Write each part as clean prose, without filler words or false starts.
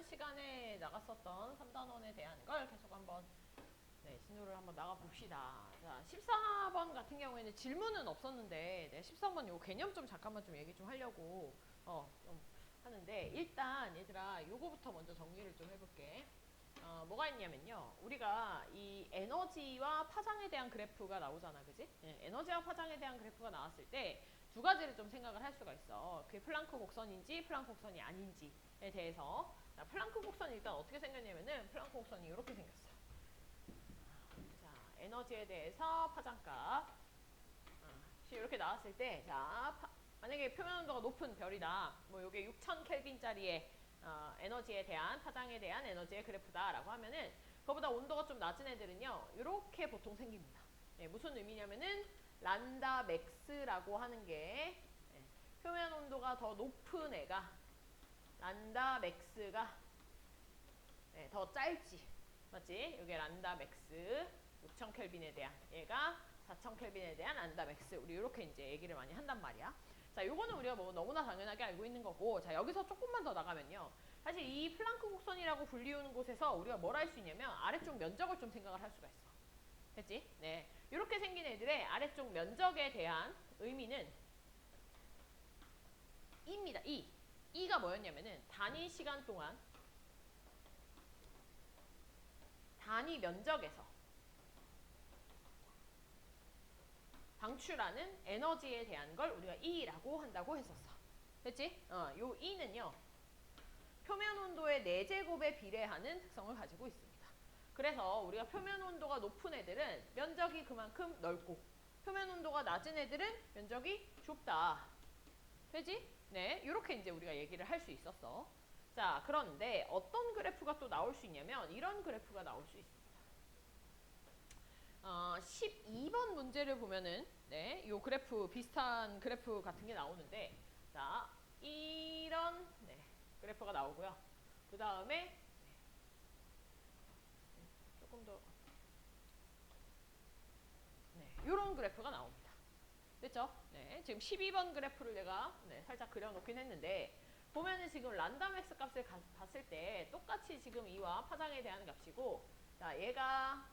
시간에 나갔었던 3단원에 대한 걸 계속 한번 진도를 한번 나가봅시다. 자, 14번 같은 경우에는 질문은 없었는데 13번 요 개념 좀 잠깐만 좀 얘기 좀 하려고 좀 하는데, 일단 얘들아 요거부터 먼저 정리를 좀 해볼게. 뭐가 있냐면요, 우리가 이 에너지와 파장에 대한 그래프가 나오잖아, 그지? 에너지와 파장에 대한 그래프가 나왔을 때 두 가지를 좀 생각을 할 수가 있어. 그게 플랑크 곡선인지 플랑크 곡선이 아닌지에 대해서. 자, 플랑크 곡선이 일단 어떻게 생겼냐면은 플랑크 곡선이 이렇게 생겼어. 자, 에너지에 대해서 파장값 이렇게 나왔을 때, 자, 만약에 표면 온도가 높은 별이다, 뭐 요게 6000 켈빈짜리의 에너지에 대한, 파장에 대한 에너지의 그래프다라고 하면은, 그거보다 온도가 좀 낮은 애들은요 이렇게 보통 생깁니다. 무슨 의미냐면은 란다 맥스라고 하는 게, 표면 온도가 더 높은 애가 란다 맥스가 더 짧지, 맞지? 이게 란다 맥스 6000 켈빈에 대한, 얘가 4000 켈빈에 대한 란다 맥스, 우리 이렇게 이제 얘기를 많이 한단 말이야. 자, 요거는 우리가 뭐 너무나 당연하게 알고 있는 거고, 자, 여기서 조금만 더 나가면요, 사실 이 플랑크 곡선이라고 불리우는 곳에서 우리가 뭘 할 수 있냐면 아래쪽 면적을 좀 생각을 할 수가 있어. 됐지? 네, 이렇게 생긴 애들의 아래쪽 면적에 대한 의미는 E입니다. E. E가 뭐였냐면은 단위 시간 동안 단위 면적에서 방출하는 에너지에 대한 걸 우리가 E라고 한다고 했었어. 됐지? 요 E는요, 표면 온도의 4제곱에 비례하는 특성을 가지고 있습니다. 그래서 우리가 표면 온도가 높은 애들은 면적이 그만큼 넓고, 표면 온도가 낮은 애들은 면적이 좁다. 되지? 네, 이렇게 이제 우리가 얘기를 할 수 있었어. 자, 그런데 어떤 그래프가 또 나올 수 있냐면 이런 그래프가 나올 수 있습니다. 12번 문제를 보면은 요 그래프, 비슷한 그래프 같은 게 나오는데, 자, 이런 그래프가 나오고요. 그 다음에 조금 더 요런 그래프가 나옵니다. 됐죠? 네, 지금 12번 그래프를 내가 살짝 그려놓긴 했는데, 보면은 지금 란다맥스 값을 봤을 때 똑같이 지금 이와 파장에 대한 값이고, 자, 얘가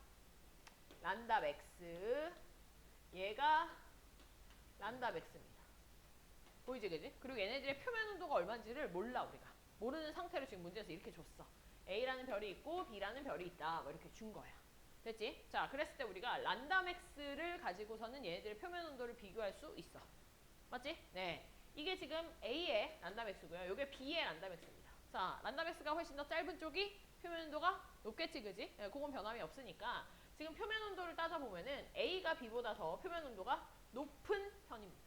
란다맥스, 얘가 란다맥스입니다. 보이지, 그지? 그리고 얘네들의 표면 온도가 얼마인지를 몰라, 우리가. 모르는 상태로 지금 문제에서 이렇게 줬어. A라는 별이 있고 B라는 별이 있다, 뭐 이렇게 준 거야. 됐지? 자, 그랬을 때 우리가 란다맥스를 가지고서는 얘네들의 표면 온도를 비교할 수 있어. 맞지? 네. 이게 지금 A의 란다맥스고요. 이게 B의 란다맥스입니다. 자, 란다맥스가 훨씬 더 짧은 쪽이 표면 온도가 높겠지, 그지? 네, 그건 변함이 없으니까 지금 표면 온도를 따져보면은 A가 B보다 더 표면 온도가 높은 편입니다.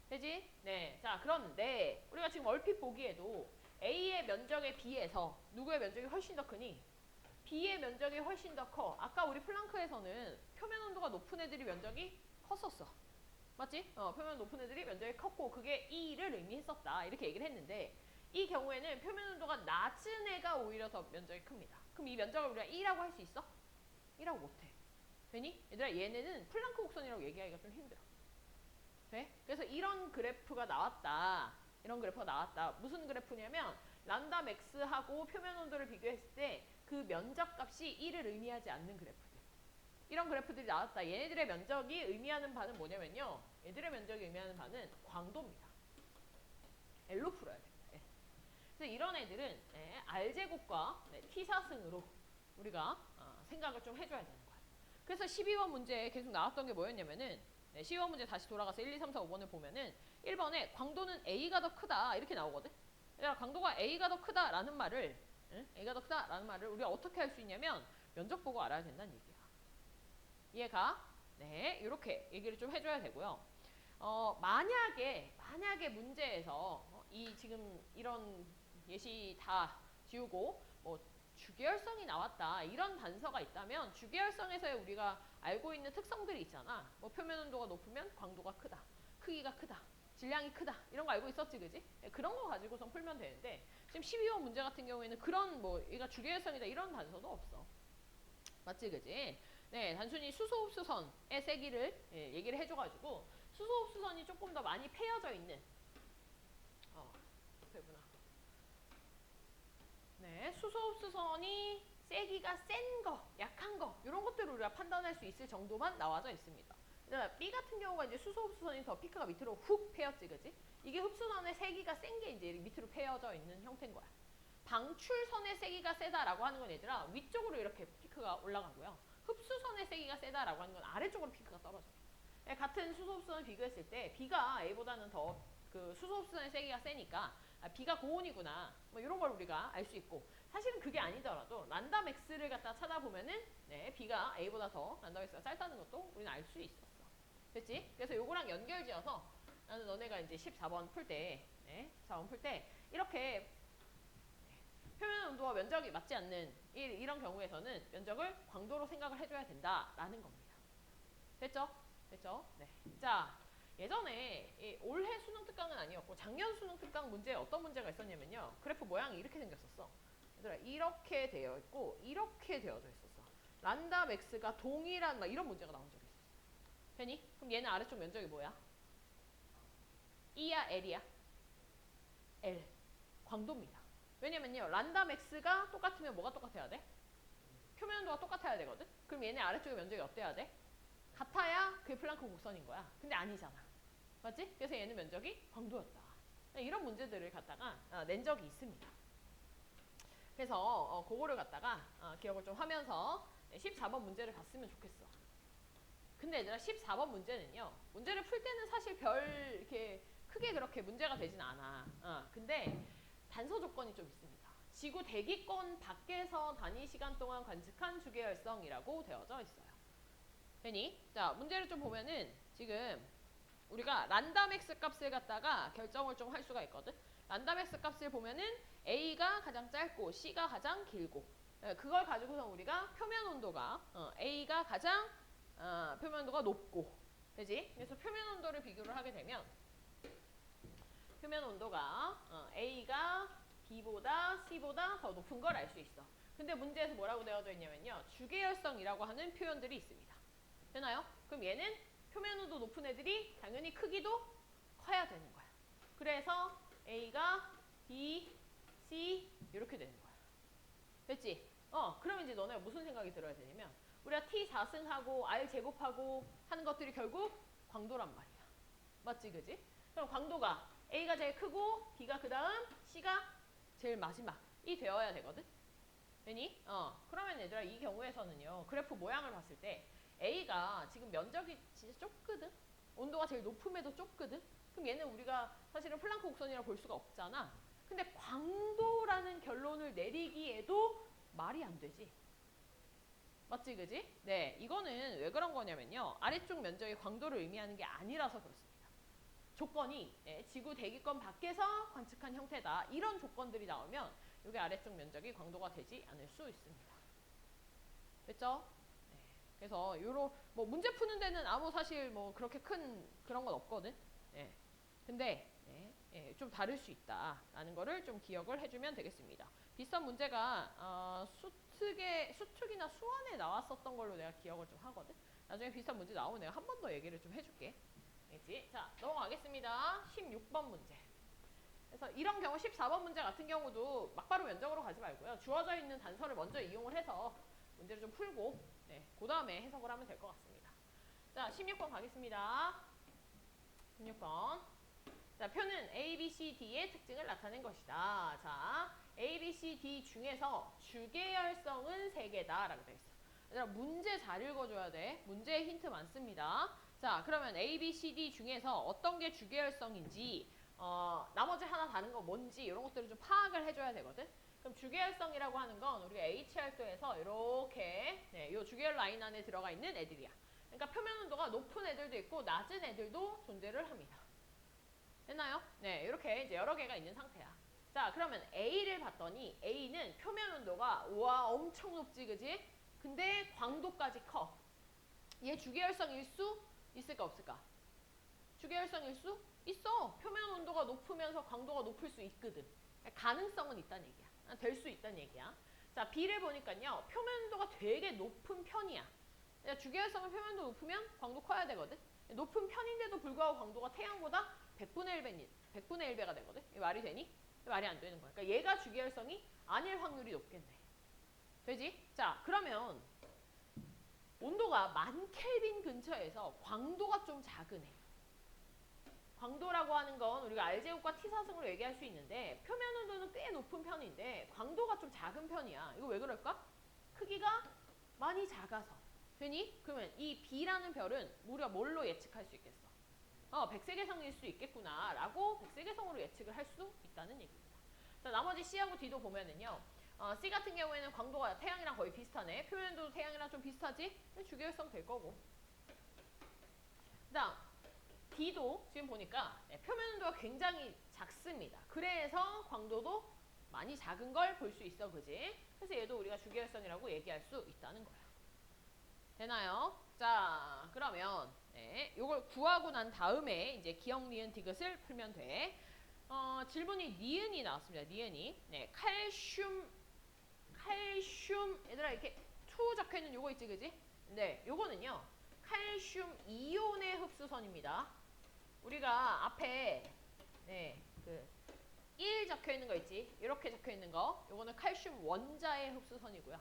되지? 네. 자, 그런데 우리가 지금 얼핏 보기에도 A의 면적에 비해서 누구의 면적이 훨씬 더 크니? B의 면적이 훨씬 더 커. 아까 우리 플랑크에서는 표면 온도가 높은 애들이 면적이 컸었어. 맞지? 표면 높은 애들이 면적이 컸고 그게 E를 의미했었다, 이렇게 얘기를 했는데, 이 경우에는 표면 온도가 낮은 애가 오히려 더 면적이 큽니다. 그럼 이 면적을 우리가 E라고 할 수 있어? E라고 못해. 되니? 얘들아, 얘네는 플랑크 곡선이라고 얘기하기가 좀 힘들어. 돼? 그래서 이런 그래프가 나왔다. 이런 그래프가 나왔다. 무슨 그래프냐면 란다 맥스하고 표면 온도를 비교했을 때 그 면적 값이 1을 의미하지 않는 그래프들. 이런 그래프들이 나왔다. 얘네들의 면적이 의미하는 바는 뭐냐면요, 얘들의 면적이 의미하는 바는 광도입니다. L로 풀어야 됩니다. L. 그래서 이런 애들은 R제곱과 T사승으로 우리가 생각을 좀 해줘야 되는 거야. 그래서 12번 문제에 계속 나왔던 게 뭐였냐면은, 12번 문제 다시 돌아가서 1, 2, 3, 4, 5번을 보면은 1번에 광도는 A가 더 크다, 이렇게 나오거든. 그러니까 광도가 A가 더 크다라는 말을, A가 더 크다라는 말을 우리가 어떻게 할 수 있냐면 면적 보고 알아야 된다는 얘기야. 이해가? 네, 이렇게 얘기를 좀 해줘야 되고요. 만약에 문제에서 이 지금 이런 예시 다 지우고 뭐 주계열성이 나왔다, 이런 단서가 있다면 주계열성에서의 우리가 알고 있는 특성들이 있잖아. 뭐 표면 온도가 높으면 광도가 크다, 크기가 크다, 질량이 크다, 이런 거 알고 있었지, 그지? 그런 거 가지고선 풀면 되는데, 지금 12번 문제 같은 경우에는 그런 뭐 얘가 주계열성이다 이런 단서도 없어. 맞지, 그지? 네, 단순히 수소흡수선의 세기를 얘기를 해줘가지고, 수소흡수선이 조금 더 많이 패여져 있는, 배분아. 네, 수소흡수선이 세기가 센 거, 약한 거 이런 것들을 우리가 판단할 수 있을 정도만 나와져 있습니다. B 같은 경우가 이제 수소흡수선이 더 피크가 밑으로 훅 패였지, 그지? 이게 흡수선의 세기가 센 게 이제 밑으로 패여져 있는 형태인 거야. 방출선의 세기가 세다라고 하는 건 얘들아 위쪽으로 이렇게 피크가 올라가고요. 흡수선의 세기가 세다라고 하는 건 아래쪽으로 피크가 떨어져요. 같은 수소흡수선을 비교했을 때 B가 A보다는 더 그 수소흡수선의 세기가 세니까 B가 고온이구나 뭐 이런 걸 우리가 알 수 있고, 사실은 그게 아니더라도 란다 맥스를 갖다 찾아보면은 네, B가 A보다 더 란다 맥스가 짧다는 것도 우리는 알 수 있었어. 됐지? 그래서 요거랑 연결지어서 나는 너네가 이제 14번 풀 때, 네, 14번 풀 때 이렇게 표면 온도와 면적이 맞지 않는 이런 경우에서는 면적을 광도로 생각을 해줘야 된다라는 겁니다. 됐죠? 됐죠? 네. 자, 예전에 올해 수능 특강은 아니었고 작년 수능 특강 문제에 어떤 문제가 있었냐면요. 그래프 모양이 이렇게 생겼었어. 얘들아, 이렇게 되어 있고 이렇게 되어져 있었어. 란다 맥스가 동일한 막 이런 문제가 나온 적이 있었어. 되니? 그럼 얘는 아래쪽 면적이 뭐야? E야, L이야? L. 광도입니다. 왜냐면요. 란다 맥스가 똑같으면 뭐가 똑같아야 돼? 표면 온도가 똑같아야 되거든? 그럼 얘네 아래쪽의 면적이 어때야 돼? 같아야 그게 플랑크 곡선인 거야. 근데 아니잖아. 맞지? 그래서 얘는 면적이 광도였다. 이런 문제들을 갖다가 낸 적이 있습니다. 그래서 그거를 갖다가 기억을 좀 하면서 14번 문제를 봤으면 좋겠어. 근데 얘들아 14번 문제는요. 문제를 풀 때는 사실 별 이렇게 크게 그렇게 문제가 되진 않아. 근데 단서 조건이 좀 있습니다. 지구 대기권 밖에서 단위 시간 동안 관측한 주계열성이라고 되어져 있어요. 되니? 자, 문제를 좀 보면은 지금 우리가 란다맥스 값을 갖다가 결정을 좀 할 수가 있거든. 란다맥스 값을 보면은 A가 가장 짧고 C가 가장 길고, 그걸 가지고서 우리가 표면 온도가 A가 가장 표면 온도가 높고, 되지? 그래서 표면 온도를 비교를 하게 되면 표면 온도가 A가 B보다 C보다 더 높은 걸 알 수 있어. 근데 문제에서 뭐라고 되어져 있냐면요. 주계열성이라고 하는 표현들이 있습니다. 되나요? 그럼 얘는 표면 온도 높은 애들이 당연히 크기도 커야 되는 거야. 그래서 A가 B, C 이렇게 되는 거야. 됐지? 그럼 이제 너네가 무슨 생각이 들어야 되냐면 우리가 T4승하고 R 제곱하고 하는 것들이 결국 광도란 말이야. 맞지, 그지? 그럼 광도가 A가 제일 크고 B가 그 다음 C가 제일 마지막이 되어야 되거든? 되니? 그러면 얘들아 이 경우에서는요. 그래프 모양을 봤을 때 A가 지금 면적이 진짜 좁거든? 온도가 제일 높음에도 좁거든? 그럼 얘는 우리가 사실은 플랑크 곡선이라고 볼 수가 없잖아. 근데 광도라는 결론을 내리기에도 말이 안 되지. 맞지, 그지? 네, 이거는 왜 그런 거냐면요. 아래쪽 면적이 광도를 의미하는 게 아니라서 그렇습니다. 조건이 지구 대기권 밖에서 관측한 형태다. 이런 조건들이 나오면 여기 아래쪽 면적이 광도가 되지 않을 수 있습니다. 됐죠? 네. 그래서 요런 뭐 문제 푸는 데는 아무 사실 뭐 그렇게 큰 그런 건 없거든. 네. 근데 좀 다를 수 있다라는 거를 좀 기억을 해주면 되겠습니다. 비슷한 문제가 수특이나 수원에 나왔었던 걸로 내가 기억을 좀 하거든. 나중에 비슷한 문제 나오면 내가 한 번 더 얘기를 좀 해줄게. 알겠지? 자, 넘어가겠습니다. 16번 문제. 그래서 이런 경우 14번 문제 같은 경우도 막바로 면적으로 가지 말고요. 주어져 있는 단서를 먼저 이용을 해서 문제를 좀 풀고 그 다음에 해석을 하면 될 것 같습니다. 자, 16번 가겠습니다. 16번. 자, 표는 A, B, C, D의 특징을 나타낸 것이다. 자, A, B, C, D 중에서 주계열성은 3개다 라고 되어 있어. 얘들아, 문제 잘 읽어줘야 돼. 문제에 힌트 많습니다. 자, 그러면 A, B, C, D 중에서 어떤 게 주계열성인지 나머지 하나 다른 거 뭔지 이런 것들을 좀 파악을 해줘야 되거든. 그럼 주계열성이라고 하는 건 우리가 H열도에서 이렇게 이 주계열 라인 안에 들어가 있는 애들이야. 그러니까 표면 온도가 높은 애들도 있고 낮은 애들도 존재를 합니다. 됐나요? 네, 이렇게 이제 여러 개가 있는 상태야. 자, 그러면 A를 봤더니 A는 표면 온도가 와 엄청 높지, 그지? 근데 광도까지 커. 얘 주계열성일 수 있을까 없을까? 주계열성일 수 있어. 표면 온도가 높으면서 광도가 높을 수 있거든. 가능성은 있다는 얘기야. 될 수 있다는 얘기야. 자, B를 보니까요. 표면 온도가 되게 높은 편이야. 주계열성은 표면 온도 높으면 광도 커야 되거든. 높은 편인데도 불구하고 광도가 태양보다 100분의 1배가 되거든. 이 말이 되니? 말이 안 되는 거야. 그러니까 얘가 주기율성이 아닐 확률이 높겠네. 되지? 자, 그러면 온도가 1000켈빈 근처에서 광도가 좀 작은 애. 광도라고 하는 건 우리가 R제곱과 T사승으로 얘기할 수 있는데 표면 온도는 꽤 높은 편인데 광도가 좀 작은 편이야. 이거 왜 그럴까? 크기가 많이 작아서. 되니? 그러면 이 B라는 별은 우리가 뭘로 예측할 수 있겠어? 백색외성일 수 있겠구나 라고 백색외성으로 예측을 할 수 있다는 얘기입니다. 자, 나머지 C하고 D도 보면은요. C 같은 경우에는 광도가 태양이랑 거의 비슷하네. 표면도 태양이랑 좀 비슷하지? 주기율성 될 거고. 그 다음 D도 지금 보니까 표면 온도가 굉장히 작습니다. 그래서 광도도 많이 작은 걸 볼 수 있어, 그지? 그래서 얘도 우리가 주기율성이라고 얘기할 수 있다는 거야. 되나요? 자, 그러면 요걸 구하고 난 다음에 이제 기억, 니은, 디귿을 풀면 돼. 질문이 니은이 나왔습니다. 니은이. 네, 칼슘, 얘들아 이렇게 투 적혀있는 요거 있지, 그지? 네, 요거는요. 칼슘 이온의 흡수선입니다. 우리가 앞에 그 1 적혀있는 거 있지? 이렇게 적혀있는 거. 요거는 칼슘 원자의 흡수선이고요.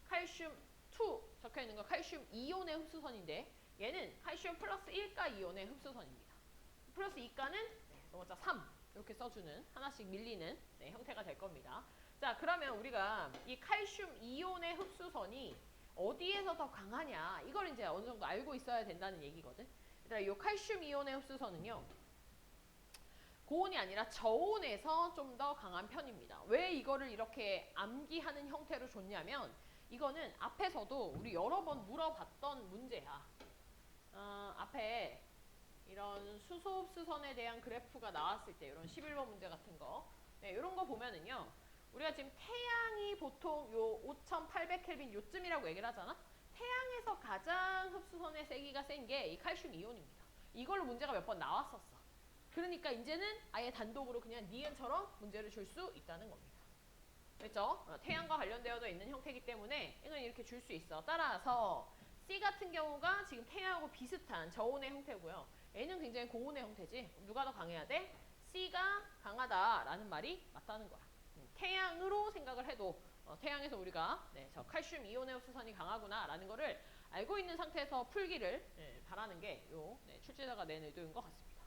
칼슘 2 적혀있는 거 칼슘 이온의 흡수선인데 얘는 칼슘 플러스 1가 이온의 흡수선입니다. 플러스 2가는 넘어자 3 이렇게 써주는 하나씩 밀리는 형태가 될 겁니다. 자, 그러면 우리가 이 칼슘 이온의 흡수선이 어디에서 더 강하냐 이걸 이제 어느 정도 알고 있어야 된다는 얘기거든. 이 칼슘 이온의 흡수선은요. 고온이 아니라 저온에서 좀 더 강한 편입니다. 왜 이거를 이렇게 암기하는 형태로 줬냐면 이거는 앞에서도 우리 여러 번 물어봤던 문제야. 앞에 이런 수소 흡수선에 대한 그래프가 나왔을 때 이런 11번 문제 같은 거 이런 거 보면은요. 우리가 지금 태양이 보통 요 5800켈빈 요쯤이라고 얘기를 하잖아. 태양에서 가장 흡수선의 세기가 센 게 이 칼슘 이온입니다. 이걸로 문제가 몇 번 나왔었어. 그러니까 이제는 아예 단독으로 그냥 니은처럼 문제를 줄 수 있다는 겁니다. 됐죠? 태양과 관련되어져 있는 형태이기 때문에 이건 이렇게 줄 수 있어. 따라서 C 같은 경우가 지금 태양하고 비슷한 저온의 형태고요. A는 굉장히 고온의 형태지. 누가 더 강해야 돼? C가 강하다라는 말이 맞다는 거야. 태양으로 생각을 해도 태양에서 우리가 저 칼슘 이온의 흡수선이 강하구나라는 거를 알고 있는 상태에서 풀기를 바라는 게 요 출제자가 낸 의도인 것 같습니다.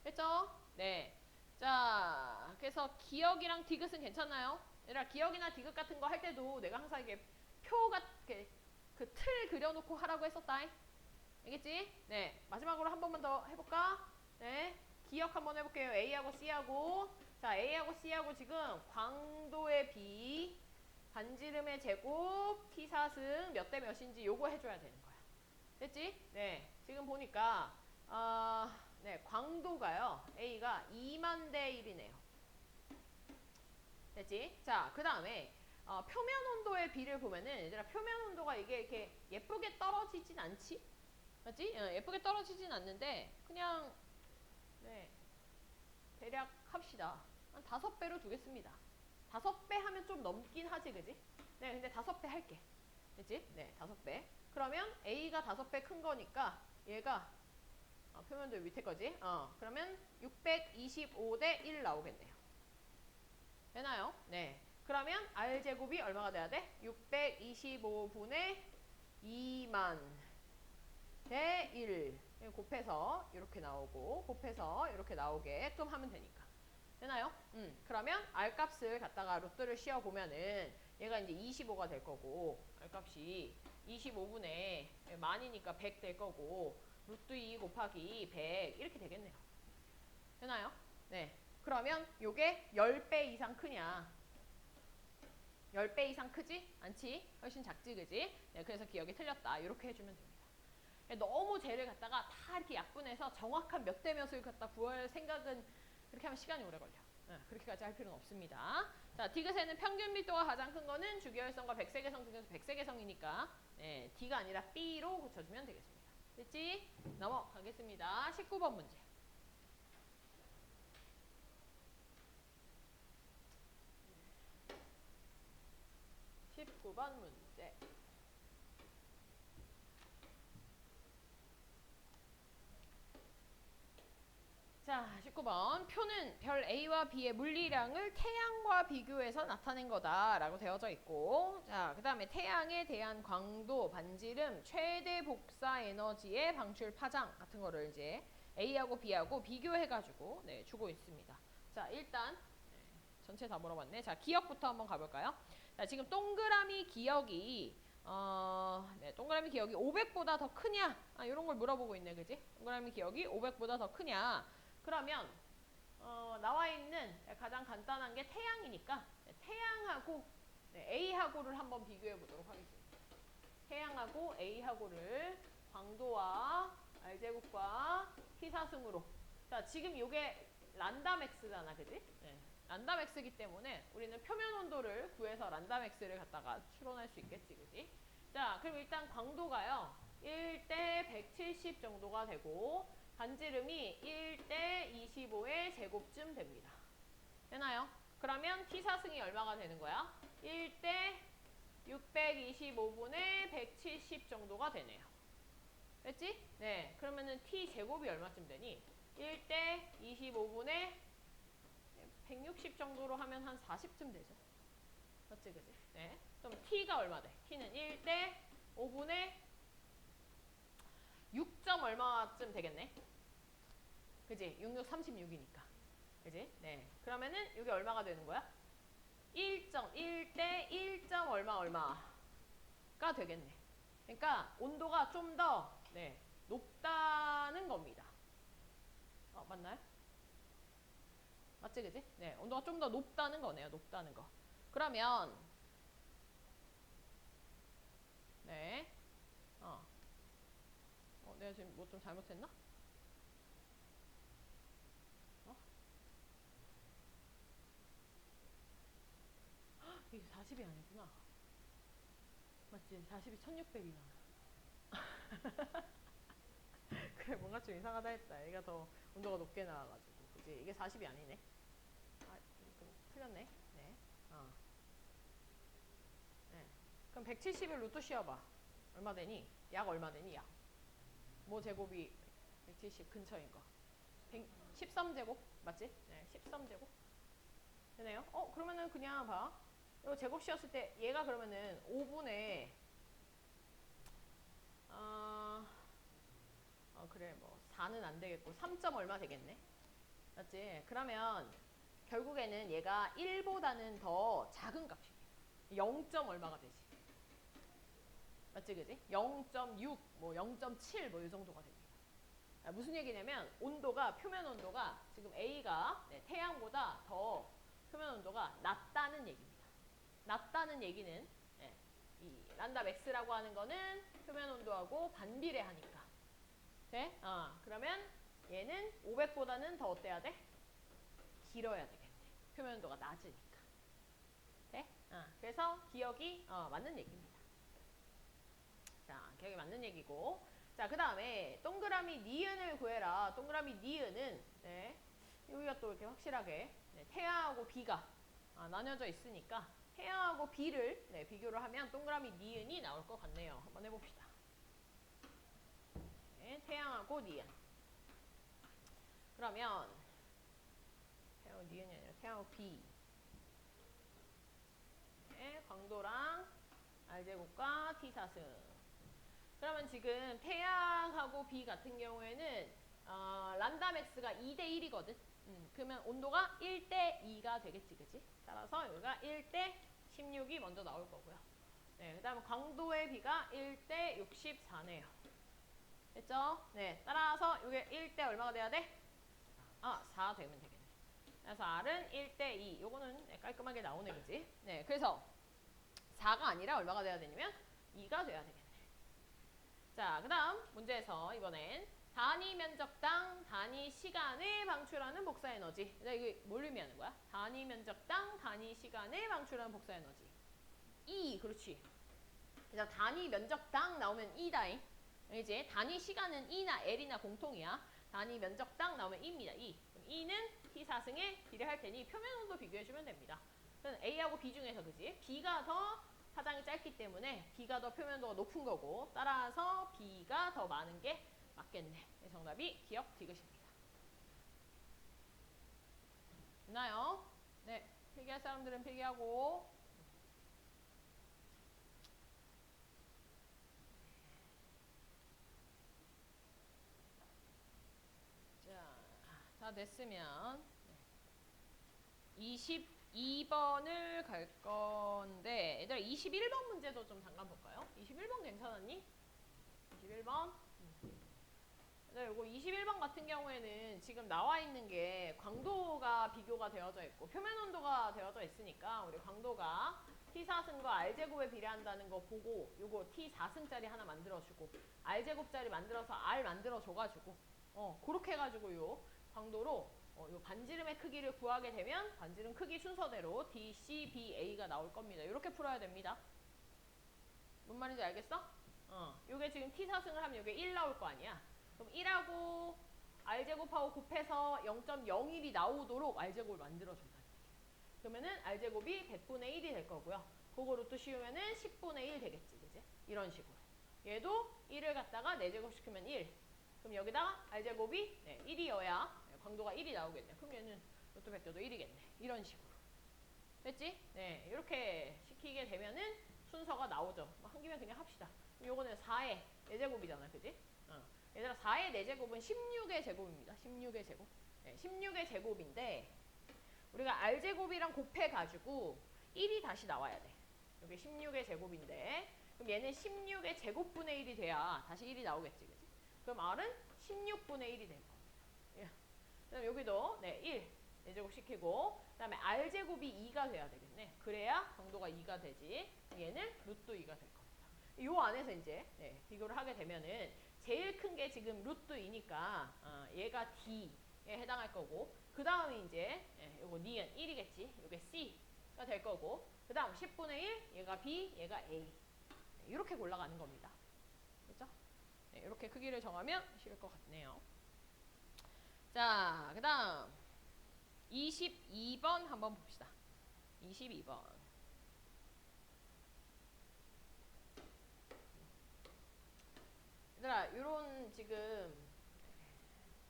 됐죠? 네. 자, 그래서 기억이랑 디귿은 괜찮나요? 얘들아, 기억이나 디귿 같은 거 할 때도 내가 항상 이게 표가 그 틀 그려놓고 하라고 했었다. 알겠지? 네. 마지막으로 한 번만 더 해볼까? 네. 기억 한번 해볼게요. A하고 C하고. 자, A하고 C하고 지금 광도의 B, 반지름의 제곱, T사승 몇 대 몇인지 요거 해줘야 되는 거야. 됐지? 네. 지금 보니까 광도가요. A가 2만 대 1이네요. 됐지? 자, 그 다음에 표면 온도의 B를 보면은 얘들아 표면 온도가 이게 이렇게 예쁘게 떨어지진 않지? 맞지? 예쁘게 떨어지진 않는데 그냥 대략 합시다. 한 5배로 두겠습니다. 5배 하면 좀 넘긴 하지, 그지? 네, 근데 5배 할게. 됐지? 네, 5배. 그러면 A가 5배 큰 거니까 얘가 표면도 밑에 거지? 그러면 625대 1 나오겠네요. 되나요? 네. 그러면 R제곱이 얼마가 돼야 돼? 625분의 2만 대 1. 곱해서 이렇게 나오고 곱해서 이렇게 나오게끔 하면 되니까. 되나요? 그러면 R값을 갖다가 루트를 씌워보면은 얘가 이제 25가 될 거고 R값이 25분의 만이니까 100 될 거고 루트 2 곱하기 100 이렇게 되겠네요. 되나요? 네. 그러면 요게 10배 이상 크냐? 10배 이상 크지? 않지? 훨씬 작지, 그지? 네, 그래서 기억이 틀렸다. 이렇게 해주면 됩니다. 너무 쟤를 갖다가 다 이렇게 약분해서 정확한 몇 대 몇을 갖다 구할 생각은 그렇게 하면 시간이 오래 걸려. 그렇게까지 할 필요는 없습니다. 자, 디귿에는 평균 밀도가 가장 큰 거는 주기율성과 백색외성 중에서 백색외성이니까 D가 아니라 B로 고쳐주면 되겠습니다. 됐지? 넘어가겠습니다. 19번 문제. 19번 문제. 자, 19번. 표는 별 A와 B의 물리량을 태양과 비교해서 나타낸 거다라고 되어져 있고, 자, 그 다음에 태양에 대한 광도, 반지름, 최대 복사 에너지의 방출 파장 같은 거를 이제 A하고 B하고 비교해가지고 네, 주고 있습니다. 자, 일단 네, 전체 다 물어봤네. 자, 기억부터 한번 가볼까요? 자, 지금 동그라미 기억이 네, 동그라미 기억이 500보다 더 크냐? 이런 걸 물어보고 있네, 그지? 동그라미 기억이 500보다 더 크냐? 그러면 나와 있는 가장 간단한 게 태양이니까 태양하고 네, A하고를 한번 비교해 보도록 하겠습니다. 태양하고 A하고를 광도와 R제곱과 T사승으로. 자, 지금 이게 란다맥스잖아, 그지? 네. 란다맥스이기 때문에 우리는 표면 온도를 구해서 란다맥스를 갖다가 추론할 수 있겠지, 그지? 자, 그럼 일단 광도가요. 1대 170 정도가 되고 반지름이 1대 25의 제곱쯤 됩니다. 되나요? 그러면 T사승이 얼마가 되는 거야? 1대 625분의 170 정도가 되네요. 됐지? 네. 그러면은 T제곱이 얼마쯤 되니? 1대 25분의 160 정도로 하면 한 40쯤 되죠. 맞지, 그지? 네. 그럼 T가 얼마 돼? T는 1대 5분의 6점 얼마쯤 되겠네? 그지? 66, 36이니까. 그지? 네. 그러면은 이게 얼마가 되는 거야? 1대 1점 얼마가 되겠네. 그러니까 온도가 좀 더 네, 높다는 겁니다. 맞나요? 맞지, 그지? 네. 온도가 좀 더 높다는 거네요. 높다는 거. 그러면 네. 내가 지금 뭐 좀 잘못했나? 이게 40이 아니구나. 맞지? 40이 1600이잖아. 그래, 뭔가 좀 이상하다 했다. 얘가 더 온도가 높게 나와가지고. 그지? 이게 40이 아니네. 좀 틀렸네. 네. 네. 그럼 170을 루트 씌워봐. 얼마 되니? 약 얼마 되니? 약. 뭐 제곱이 170 근처인 거. 13제곱? 맞지? 네, 13제곱. 되네요? 그러면은 그냥 봐. 이거 제곱 씌웠을 때 얘가 그러면은 5분의 그래, 뭐 4는 안 되겠고 3점 얼마 되겠네. 맞지? 그러면 결국에는 얘가 1보다는 더 작은 값이에요. 0점 얼마가 되지? 맞지, 그지? 0.6, 뭐 0.7 뭐 이 정도가 됩니다. 무슨 얘기냐면 온도가, 표면 온도가 지금 A가 네, 태양보다 더 표면 온도가 낮다는 얘기입니다. 낮다는 얘기는 네, 이 란다 맥스라고 하는 거는 표면 온도하고 반비례하니까. 네? 그러면 얘는 500보다는 더 어때야 돼? 길어야 되겠네. 표면 온도가 낮으니까. 네? 그래서 기억이 맞는 얘기입니다. 자, 기억이 맞는 얘기고. 자, 그 다음에 동그라미 니은을 구해라. 동그라미 니은은 네, 여기가 또 이렇게 확실하게 네, 태양하고 B가 나뉘어져 있으니까 태양하고 B를 네, 비교를 하면 동그라미 니은이 나올 것 같네요. 한번 해봅시다. 네, 태양하고 니은. 그러면 태양하고 니은이 아니라 태양하고 B. 네, 광도랑 R제곱과 T사승. 그러면 지금 태양하고 B 같은 경우에는 란다맥스가 2대 1이거든. 그러면 온도가 1대 2가 되겠지, 그치? 따라서 여기가 1대 16이 먼저 나올 거고요. 네, 그 다음에 광도의 B가 1대 64네요. 됐죠? 네, 따라서 이게 1대 얼마가 돼야 돼? 4 되면 되겠네. 그래서 R은 1대 2. 요거는 깔끔하게 나오네, 그치? 네, 그래서 4가 아니라 얼마가 돼야 되냐면 2가 돼야 되겠네. 자, 그 다음 문제에서 이번엔 단위 면적당 단위 시간에 방출하는 복사 에너지. 이게 뭘 의미하는 거야? 단위 면적당 단위 시간에 방출하는 복사 에너지. E, 그렇지. 그래서 단위 면적당 나오면 E다잉. 이제 단위 시간은 E나 L이나 공통이야. 단위 면적당 나오면 E입니다. E. 그럼 E는 T4승에 비례할 테니 표면 온도 비교해주면 됩니다. 그럼 A하고 B 중에서 그지? B가 더 파장이 짧기 때문에 B가 더 표면도가 높은 거고 따라서 B가 더 많은 게 맞겠네. 정답이 기억 디귿입니다. 필기할 사람들은 필기하고. 자, 다 됐으면 22번을 갈 건데, 얘들아 21번 문제도 좀 잠깐 볼까요? 21번 괜찮았니? 21번? 요거 21번 같은 경우에는 지금 나와 있는 게 광도가 비교가 되어져 있고 표면 온도가 되어져 있으니까 우리 광도가 T4승과 R제곱에 비례한다는 거 보고 요거 T4승짜리 하나 만들어주고 R제곱짜리 만들어서 R 만들어줘가지고 그렇게 해가지고 요 광도로 요 반지름의 크기를 구하게 되면 반지름 크기 순서대로 D, C, B, A가 나올 겁니다. 이렇게 풀어야 됩니다. 뭔 말인지 알겠어? 요게 지금 T4승을 하면 요게 1 나올 거 아니야. 그럼 1하고 R제곱하고 곱해서 0.01이 나오도록 R제곱을 만들어준다는 얘기야. 그러면은 R제곱이 100분의 1이 될 거고요. 그거 루트 씌우면은 10분의 1 되겠지, 그지? 이런 식으로. 얘도 1을 갖다가 4제곱 시키면 1. 그럼 여기다가 R제곱이 1이어야 광도가 1이 나오겠네. 그럼 얘는 루트 100도도 1이겠네. 이런 식으로. 됐지? 네, 이렇게 시키게 되면은 순서가 나오죠. 한 김에 그냥 합시다. 요거는 4의 4제곱이잖아, 그지? 얘들아 4의 4제곱은 16의 제곱입니다. 16의 제곱. 네, 16의 제곱인데 우리가 R제곱이랑 곱해가지고 1이 다시 나와야 돼. 여기 16의 제곱인데 그럼 얘는 16의 제곱분의 1이 돼야 다시 1이 나오겠지, 그지? 그럼 R은 16분의 1이 될 겁니다. 예. 그다음 여기도 1, 4제곱 시키고 그다음에 R제곱이 2가 돼야 되겠네. 그래야 광도가 2가 되지. 얘는 루트 2가 될 겁니다. 요 안에서 이제 비교를 하게 되면은 제일 큰 게 지금 루트 2니까 얘가 D에 해당할 거고 그 다음에 이제 요거 니은 1이겠지. 요게 C가 될 거고 그 다음 10분의 1 얘가 B 얘가 A 이렇게 골라가는 겁니다. 그렇죠? 이렇게 크기를 정하면 쉬울 것 같네요. 자, 그 다음 22번 한번 봅시다. 22번. 얘들아, 요런 지금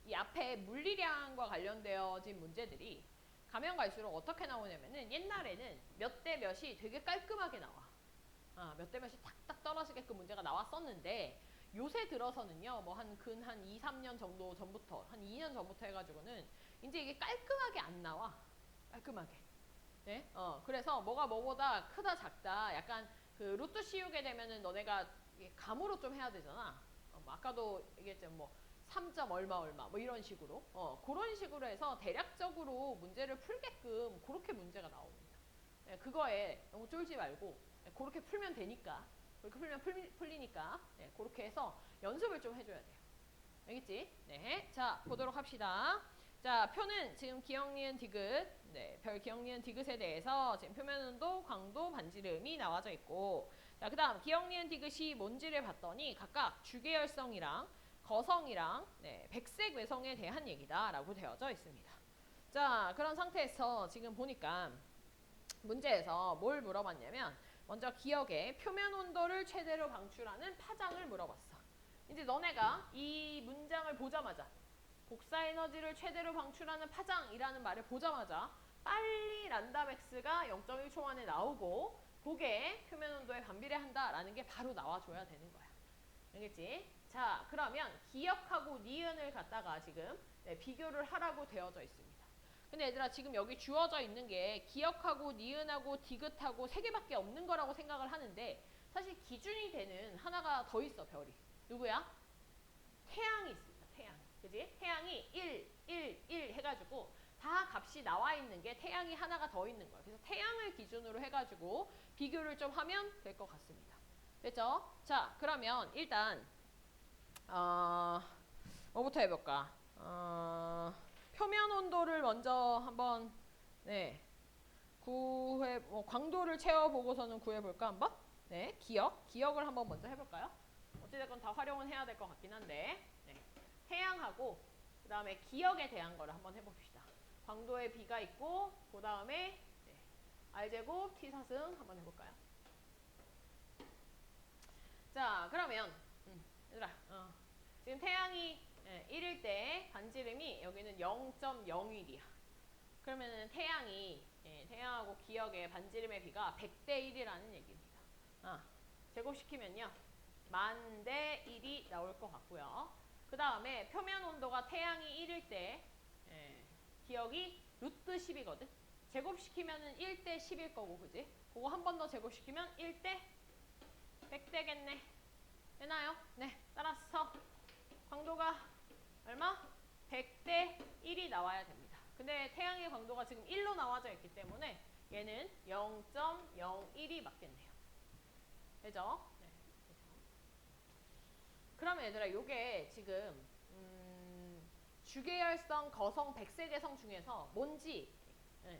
이 앞에 물리량과 관련되어진 문제들이 가면 갈수록 어떻게 나오냐면은 옛날에는 몇 대 몇이 되게 깔끔하게 나와. 몇 대 몇이 탁탁 떨어지게끔 문제가 나왔었는데 요새 들어서는요, 뭐 한 2, 3년 정도 전부터, 한 2년 전부터 해가지고는 이제 이게 깔끔하게 안 나와. 깔끔하게. 네? 그래서 뭐가 뭐보다 크다 작다 약간 그 루트 씌우게 되면은 너네가 감으로 좀 해야 되잖아. 뭐 아까도 얘기했지만 뭐 3점 얼마 얼마 뭐 이런 식으로 그런 식으로 해서 대략적으로 문제를 풀게끔 그렇게 문제가 나옵니다. 네, 그거에 너무 쫄지 말고 그렇게 풀면 되니까 그렇게 풀면 풀리니까 그렇게 해서 연습을 좀 해줘야 돼요. 알겠지? 네, 자 보도록 합시다. 자, 표는 지금 기억, 니은, 디귿, 별 기억, 니은, 디귿에 대해서 지금 표면 온도, 광도, 반지름이 나와져 있고 자, 그 다음 기억, 니은, 디귿이 뭔지를 봤더니 각각 주계열성이랑 거성이랑 백색 외성에 대한 얘기다 라고 되어져 있습니다. 자, 그런 상태에서 지금 보니까 문제에서 뭘 물어봤냐면 먼저 기억에 표면 온도를 최대로 방출하는 파장을 물어봤어. 이제 너네가 이 문장을 보자마자 복사 에너지를 최대로 방출하는 파장이라는 말을 보자마자 빨리 란다맥스가 0.1초 만에 나오고 그게 표면 온도에 반비례한다라는 게 바로 나와줘야 되는 거야. 알겠지? 자, 그러면 기억하고 니은을 갖다가 지금 비교를 하라고 되어져 있습니다. 근데 얘들아 지금 여기 주어져 있는 게 기억하고 니은하고 디귿하고 3개밖에 없는 거라고 생각을 하는데 사실 기준이 되는 하나가 더 있어, 별이. 누구야? 태양이 있습니다. 태양. 그지? 태양이 1, 1, 1 해가지고 다 값이 나와 있는 게 태양이 하나가 더 있는 거야. 그래서 태양을 기준으로 해가지고 비교를 좀 하면 될 것 같습니다. 됐죠? 자, 그러면 일단 뭐부터 해볼까? 표면 온도를 먼저 한번 광도를 채워보고서는 구해볼까 한번? 네, 기억을 한번 먼저 해볼까요? 어찌됐건 다 활용은 해야 될 것 같긴 한데 태양하고 그 다음에 기억에 대한 거를 한번 해봅시다. 광도에 B가 있고 그 다음에 R제곱 T4승 한번 해볼까요? 자, 그러면 얘들아 지금 태양이 1일 때 반지름이 여기는 0.01이야. 그러면은 태양이 태양하고 기역의 반지름의 비가 100대 1이라는 얘기입니다. 제곱시키면요. 10,000대 1이 나올 것 같고요. 그 다음에 표면 온도가 태양이 1일 때 기역이 루트 10이거든. 제곱시키면은 1대 10일 거고, 그지? 그거 한 번 더 제곱시키면 1대 100 되겠네. 되나요? 네. 따라서 광도가 얼마? 100대 1이 나와야 됩니다. 근데 태양의 광도가 지금 1로 나와져 있기 때문에 얘는 0.01이 맞겠네요. 되죠? 네. 그러면 얘들아, 요게 지금 주계열성, 거성, 백색외성 중에서 뭔지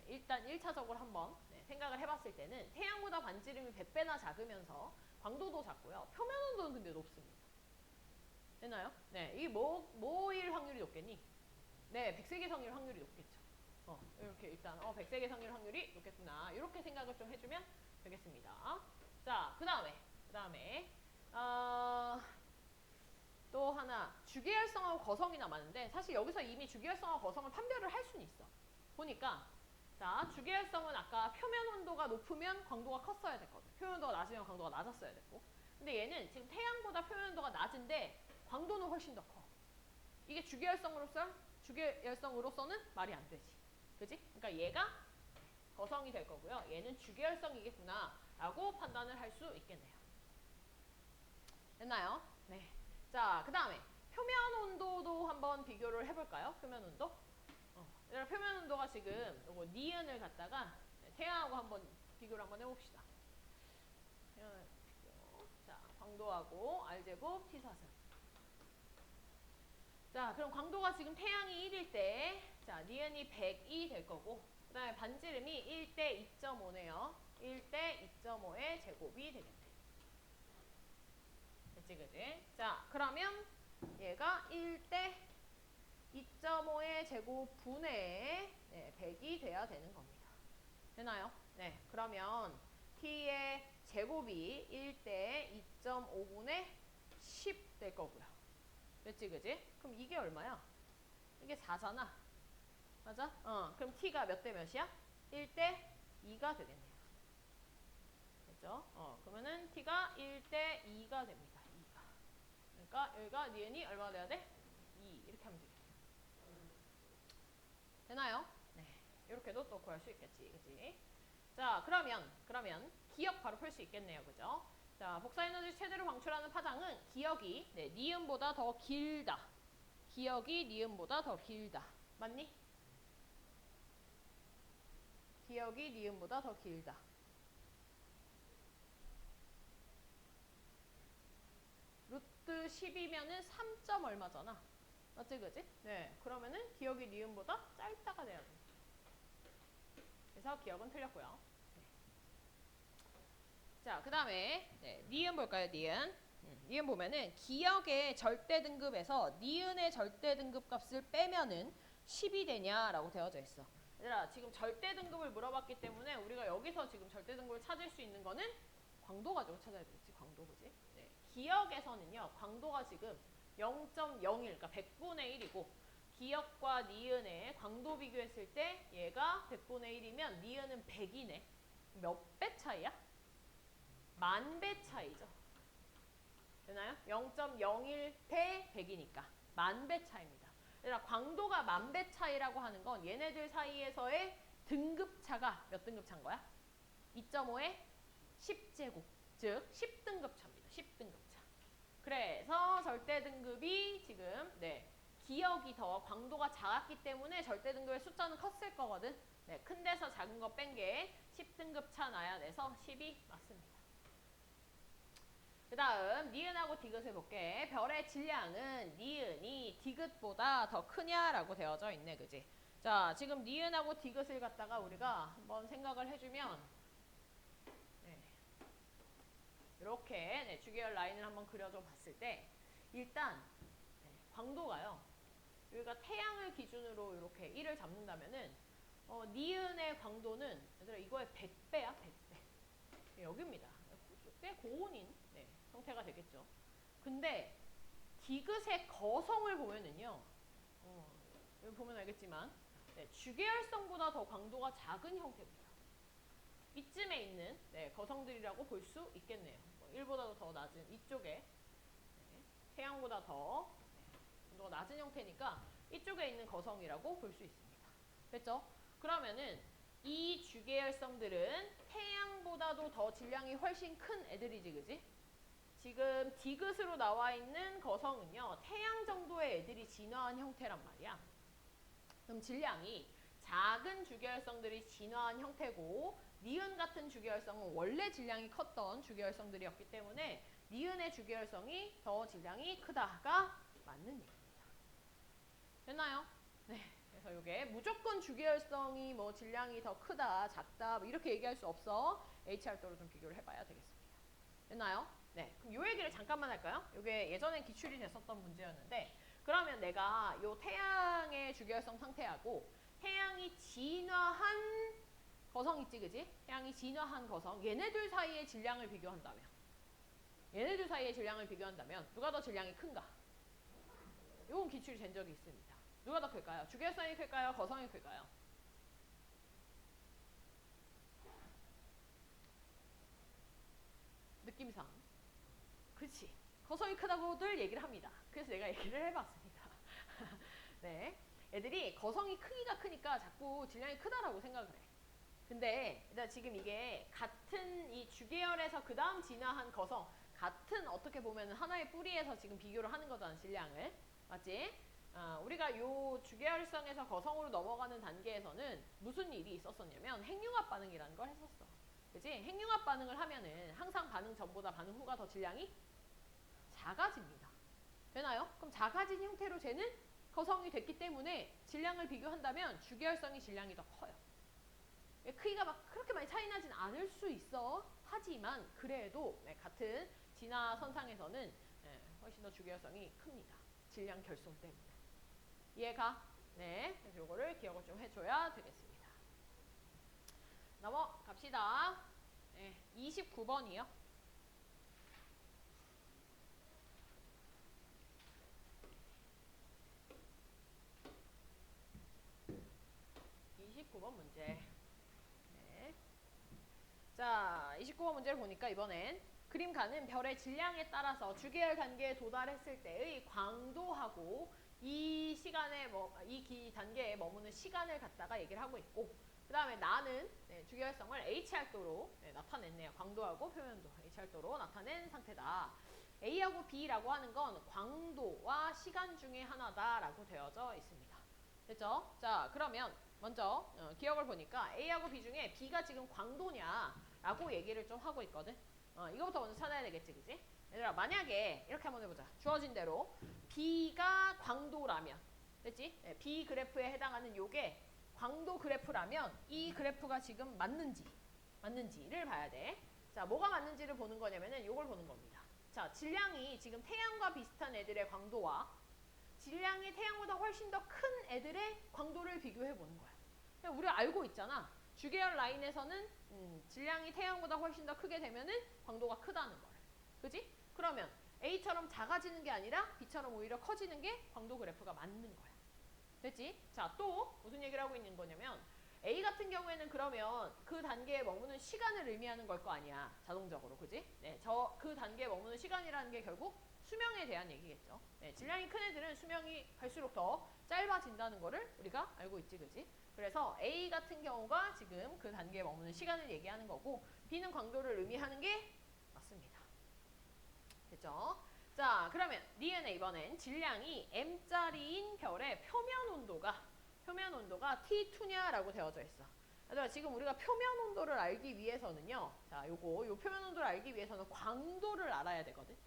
일단 1차적으로 한번 생각을 해봤을 때는 태양보다 반지름이 100배나 작으면서 광도도 작고요. 표면 온도는 근데 높습니다. 되나요? 네, 이게 뭐일 확률이 높겠니? 네, 백색외성일 확률이 높겠죠. 이렇게 일단 백색외성일 확률이 높겠구나. 이렇게 생각을 좀 해주면 되겠습니다. 자, 그 다음에 또 하나 주계열성하고 거성이 남았는데 사실 여기서 이미 주계열성하고 거성을 판별을 할 수는 있어. 보니까 자, 주계열성은 아까 표면 온도가 높으면 광도가 컸어야 됐거든. 표면 온도가 낮으면 광도가 낮았어야 됐고. 근데 얘는 지금 태양보다 표면 온도가 낮은데 광도는 훨씬 더 커. 이게 주계열성으로서는 말이 안 되지. 그지? 그러니까 얘가 거성이 될 거고요. 얘는 주계열성이겠구나 라고 판단을 할 수 있겠네요. 됐나요? 네. 자, 그 다음에 표면 온도도 한번 비교를 해볼까요? 표면 온도. 표면 온도가 지금 요거 니은을 갖다가 태양하고 한번 비교를 한번 해봅시다. 자, 광도하고 R제곱 T사슬. 자, 그럼 광도가 지금 태양이 1일 때, 자, 니은이 100이 될 거고, 그 다음에 반지름이 1대 2.5네요. 1대 2.5의 제곱이 되겠네. 그치, 그치? 자, 그러면 얘가 1대 2.5의 제곱분의 100이 돼야 되는 겁니다. 되나요? 네, 그러면 t의 제곱이 1대 2.5분의 10 될 거고요. 됐지, 그지? 그럼 이게 얼마야? 이게 4잖아. 맞아? 그럼 t가 몇 대 몇이야? 1대 2가 되겠네요. 됐죠? 그러면은 t가 1대 2가 됩니다. 2가. 그러니까 여기가 니은이 얼마가 돼야 돼? 2. 이렇게 하면 되겠네요. 되나요? 네. 이렇게도 또 구할 수 있겠지. 그치? 자, 그러면 기역 바로 풀 수 있겠네요. 그죠? 자, 복사에너지 최대로 방출하는 파장은 기역이 니은보다 더 길다. 기역이 니은보다 더 길다. 맞니? 기역이 니은보다 더 길다. 루트 10이면은 3점 얼마잖아. 맞지, 그지? 네. 그러면은 기역이 니은보다 짧다가 돼야 돼. 그래서 기역은 틀렸고요. 네. 자, 그 다음에 니은 볼까요, 니은? 니은 보면은 기역의 절대 등급에서 니은의 절대 등급 값을 빼면은 10이 되냐라고 되어져 있어. 얘들아, 지금 절대 등급을 물어봤기 때문에 우리가 여기서 지금 절대 등급을 찾을 수 있는 거는 광도 가지고 찾아야 되겠지. 광도, 그지? 네. 기역에서는요, 광도가 지금 0.01, 그러니까 100분의 1이고 기역과 니은의 광도 비교했을 때 얘가 100분의 1이면 니은은 100이네. 몇 배 차이야? 10,000배 차이죠. 되나요? 0.01배 100이니까 10,000배 차이입니다. 그러니까 광도가 10,000배 차이라고 하는 건 얘네들 사이에서의 등급 차가 몇 등급 차인 거야? 2.5의 10제곱, 즉 10등급 차입니다. 10등급 차. 그래서 절대 등급이 지금 기역이 더 광도가 작았기 때문에 절대 등급의 숫자는 컸을 거거든. 큰 데서 작은 거 뺀 게 10등급 차 나야 돼서 10이 맞습니다. 그 다음 니은하고 디귿을 볼게. 별의 질량은 니은이 디귿보다 더 크냐라고 되어져 있네. 그지? 자, 지금 니은하고 디귿을 갖다가 우리가 한번 생각을 해주면 이렇게 주계열 라인을 한번 그려줘 봤을 때 일단 광도가요. 여기가 태양을 기준으로 이렇게 1을 잡는다면은 니은의 광도는 얘들아 이거의 100배야. 100배. 여기입니다. 꽤 고온인 형태가 되겠죠. 근데 디귿의 거성을 보면은요. 여기 보면 알겠지만 주계열성보다 더 광도가 작은 형태입니다. 이쯤에 있는 거성들이라고 볼 수 있겠네요. 1보다도 더 낮은 이쪽에 태양보다 더 온도가 낮은 형태니까 이쪽에 있는 거성이라고 볼 수 있습니다. 됐죠? 그러면은 이 주계열성들은 태양보다도 더 질량이 훨씬 큰 애들이지, 그지? 지금 디귿으로 나와 있는 거성은요, 태양 정도의 애들이 진화한 형태란 말이야. 그럼 질량이 작은 주계열성들이 진화한 형태고, 니은 같은 주계열성은 원래 질량이 컸던 주계열성들이었기 때문에 니은의 주계열성이 더 질량이 크다가 맞는 얘기입니다. 됐나요? 네. 그래서 이게 무조건 주계열성이 뭐 질량이 더 크다, 작다 뭐 이렇게 얘기할 수 없어. HR도로 좀 비교를 해봐야 되겠습니다. 됐나요? 네. 그럼 요 얘기를 잠깐만 할까요? 이게 예전에 기출이 됐었던 문제였는데, 그러면 내가 요 태양의 주계열성 상태하고 태양이 진화한 거성 있지, 그지? 태양이 진화한 거성, 얘네들 사이의 질량을 비교한다면, 얘네들 사이의 질량을 비교한다면 누가 더 질량이 큰가? 이건 기출이 된 적이 있습니다. 누가 더 클까요? 주계열성이 클까요? 거성이 클까요? 느낌상. 그렇지. 거성이 크다고들 얘기를 합니다. 그래서 내가 얘기를 해봤습니다. 네. 애들이 거성이 크기가 크니까 자꾸 질량이 크다라고 생각을 해. 근데 일단 지금 이게 같은 이 주계열에서 그 다음 진화한 거성, 같은 어떻게 보면 하나의 뿌리에서 지금 비교를 하는 거잖아, 질량을. 맞지? 우리가 요 주계열성에서 거성으로 넘어가는 단계에서는 무슨 일이 있었었냐면 핵융합 반응이라는 걸 했었어. 그치? 핵융합 반응을 하면은 항상 반응 전보다 반응 후가 더 질량이 작아집니다. 되나요? 그럼 작아진 형태로 쟤는 거성이 됐기 때문에 질량을 비교한다면 주계열성이 질량이 더 커요. 크기가 막 그렇게 많이 차이 나진 않을 수 있어. 하지만 그래도 같은 진화선상에서는 훨씬 더 주계열성이 큽니다. 질량 결손 때문에. 이해가? 네. 그래서 이거를 기억을 좀 해줘야 되겠습니다. 넘어갑시다. 네, 29번이요. 29번 문제. 네. 자, 29번 문제를 보니까 이번엔 그림 가는 별의 질량에 따라서 주계열 단계에 도달했을 때의 광도하고 이 시간에 이 단계에 머무는 시간을 갖다가 얘기를 하고 있고, 그 다음에 나는 주계열성을 HR도로 나타냈네요. 광도하고 표면도 HR도로 나타낸 상태다. A하고 B라고 하는 건 광도와 시간 중에 하나다라고 되어져 있습니다. 됐죠? 자, 그러면 먼저 기억을 보니까 A하고 B 중에 B가 지금 광도냐라고 얘기를 좀 하고 있거든. 이거부터 먼저 찾아야 되겠지, 그지? 얘들아, 만약에 이렇게 한번 해보자. 주어진 대로 B가 광도라면, 됐지? 네, B 그래프에 해당하는 요게 광도 그래프라면 이 그래프가 지금 맞는지를 봐야 돼. 자, 뭐가 맞는지를 보는 거냐면은 요걸 보는 겁니다. 자, 질량이 지금 태양과 비슷한 애들의 광도와 질량이 태양보다 훨씬 더 큰 애들의 광도를 비교해 보는 거야. 우리가 알고 있잖아. 주계열 라인에서는 질량이 태양보다 훨씬 더 크게 되면은 광도가 크다는 거야. 그지? 그러면 A처럼 작아지는 게 아니라 B처럼 오히려 커지는 게 광도 그래프가 맞는 거야. 됐지? 자, 또 무슨 얘기를 하고 있는 거냐면 A 같은 경우에는 그러면 그 단계에 머무는 시간을 의미하는 걸 거 아니야. 자동적으로. 그지? 네, 그 단계에 머무는 시간이라는 게 결국 수명에 대한 얘기겠죠. 네, 질량이 큰 애들은 수명이 갈수록 더 짧아진다는 거를 우리가 알고 있지, 그지? 그래서 A 같은 경우가 지금 그 단계에 머무는 시간을 얘기하는 거고, B는 광도를 의미하는 게 맞습니다. 됐죠? 자, 그러면 니은의 이번엔 질량이 M짜리인 별의 표면 온도가 T2냐라고 되어져 있어. 얘들아, 지금 우리가 표면 온도를 알기 위해서는요. 자, 요 표면 온도를 알기 위해서는 광도를 알아야 되거든.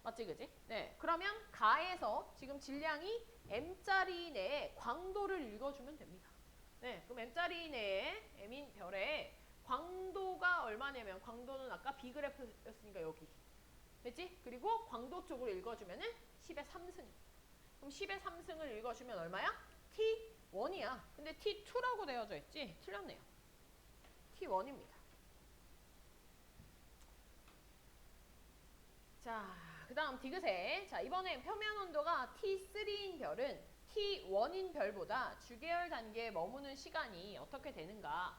맞지, 그지? 네. 그러면 가에서 지금 질량이 M짜리 내에 광도를 읽어주면 됩니다. 네. 그럼 M짜리 내에 M인 별의 광도가 얼마냐면, 광도는 아까 B그래프였으니까 여기. 됐지? 그리고 광도 쪽으로 읽어주면은 10의 3승. 그럼 10의 3승을 읽어주면 얼마야? T1이야. 근데 T2라고 되어져 있지? 틀렸네요. T1입니다. 자, 그 다음 디귿에, 자, 이번에 표면 온도가 T3인 별은 T1인 별보다 주계열 단계에 머무는 시간이 어떻게 되는가?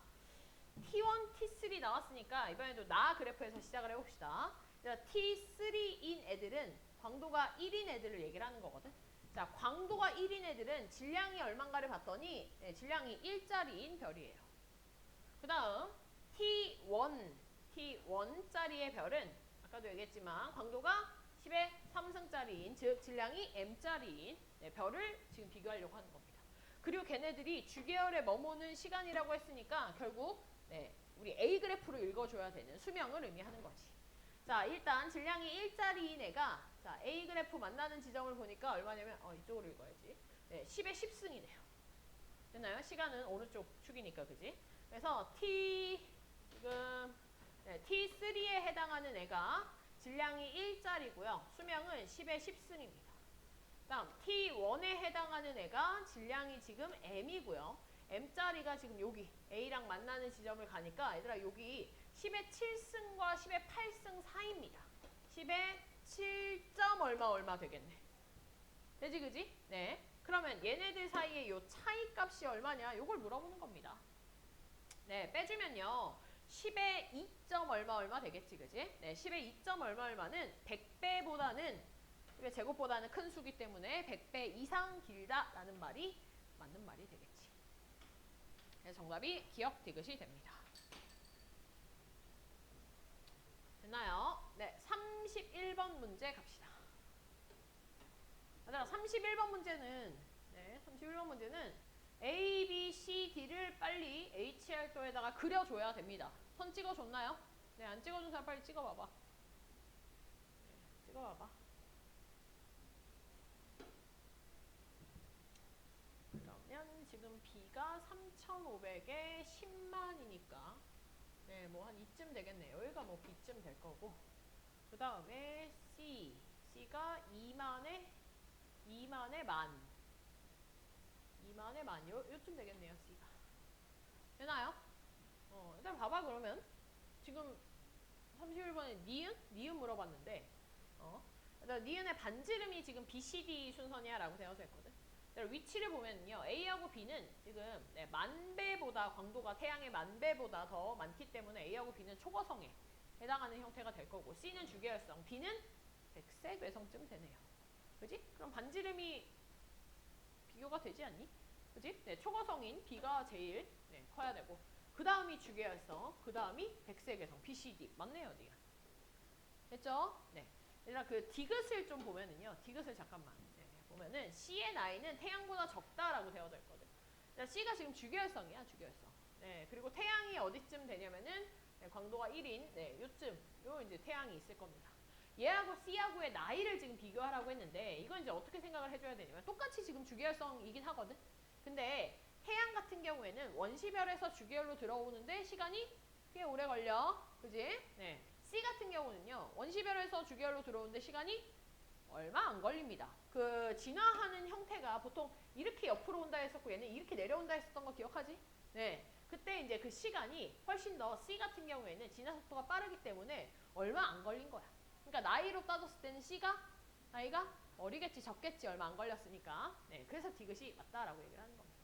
T1, T3 나왔으니까 이번에도 나 그래프에서 시작을 해봅시다. 자, T3인 애들은 광도가 1인 애들을 얘기를 하는 거거든. 자, 광도가 1인 애들은 질량이 얼만가를 봤더니 질량이 1짜리인 별이에요. 그 다음 T1짜리의 별은 아까도 얘기했지만 광도가 10의 3승짜리인 즉 질량이 M짜리인 별을 지금 비교하려고 하는 겁니다. 그리고 걔네들이 주계열에 머무는 시간이라고 했으니까 결국 우리 A 그래프를 읽어줘야 되는 수명을 의미하는 거지. 자, 일단 질량이 1짜리인 애가 자, A 그래프 만나는 지점을 보니까 얼마냐면 이쪽으로 읽어야지. 10의 10승이네요. 됐나요? 시간은 오른쪽 축이니까 그지? 그래서 지금 T3에 해당하는 애가 질량이 1짜리고요. 수명은 10의 10승입니다. 다음 T1에 해당하는 애가 질량이 지금 M이고요. M짜리가 지금 여기 A랑 만나는 지점을 가니까 얘들아 여기 10의 7승과 10의 8승 사이입니다. 10의 7점 얼마 되겠네. 되지 그지? 네. 그러면 얘네들 사이에 요 차이 값이 얼마냐? 요걸 물어보는 겁니다. 네, 빼주면요. 10의 2점 얼마 되겠지, 그지? 네, 10의 2점 얼마는 100배보다는 제곱보다는 큰 수기 때문에 100배 이상 길다라는 말이 맞는 말이 되겠지. 그래서 정답이 기억 디귿이 됩니다. 됐나요? 네, 31번 문제 갑시다. 얘들아, 31번 문제는 A, B, C, D를 빨리 HR도에다가 그려줘야 됩니다. 선 찍어줬나요? 네, 안 찍어준 사람 빨리 찍어봐봐. 네, 찍어봐봐. 그러면 지금 B가 3,500에 10만이니까 네, 뭐 한 이쯤 되겠네요. 여기가 뭐 B쯤 될 거고. 그 다음에 C가 2만에 만. 2만에 만. 요쯤 되겠네요, C가. 되나요? 일단 봐봐, 그러면. 지금 31번에 니은 물어봤는데, 니은의 반지름이 지금 BCD 순서냐? 라고 되어져 있거든. 위치를 보면요. A하고 B는 지금 만배보다, 광도가 태양의 만배보다 더 많기 때문에 A하고 B는 초거성에 해당하는 형태가 될 거고, C는 주계열성, D는 백색 외성쯤 되네요. 그지? 그럼 반지름이 비교가 되지 않니? 그지? 네, 초거성인 B가 제일 커야 되고, 그 다음이 주계열성, 그 다음이 백색외성, BCD. 맞네요, 니가. 됐죠? 네. 얘들아, 그 디귿을 좀 보면은요. 디귿을 잠깐만. 보면은 C의 나이는 태양보다 적다라고 되어져 있거든. C가 지금 주계열성이야, 주계열성. 네, 그리고 태양이 어디쯤 되냐면은 광도가 1인, 요쯤, 요 이제 태양이 있을 겁니다. 얘하고 C하고의 나이를 지금 비교하라고 했는데 이건 이제 어떻게 생각을 해줘야 되냐면 똑같이 지금 주계열성이긴 하거든. 근데 태양 같은 경우에는 원시별에서 주계열로 들어오는데 시간이 꽤 오래 걸려. 그지? 네. C 같은 경우는요. 원시별에서 주계열로 들어오는데 시간이 얼마 안 걸립니다. 그 진화하는 형태가 보통 이렇게 옆으로 온다 했었고 얘는 이렇게 내려온다 했었던 거 기억하지? 네. 그때 이제 그 시간이 훨씬 더 C 같은 경우에는 진화 속도가 빠르기 때문에 얼마 안 걸린 거야. 그러니까 나이로 따졌을 때는 C가 나이가 어리겠지 적겠지 얼마 안 걸렸으니까. 네. 그래서 디귿이 맞다라고 얘기를 하는 겁니다.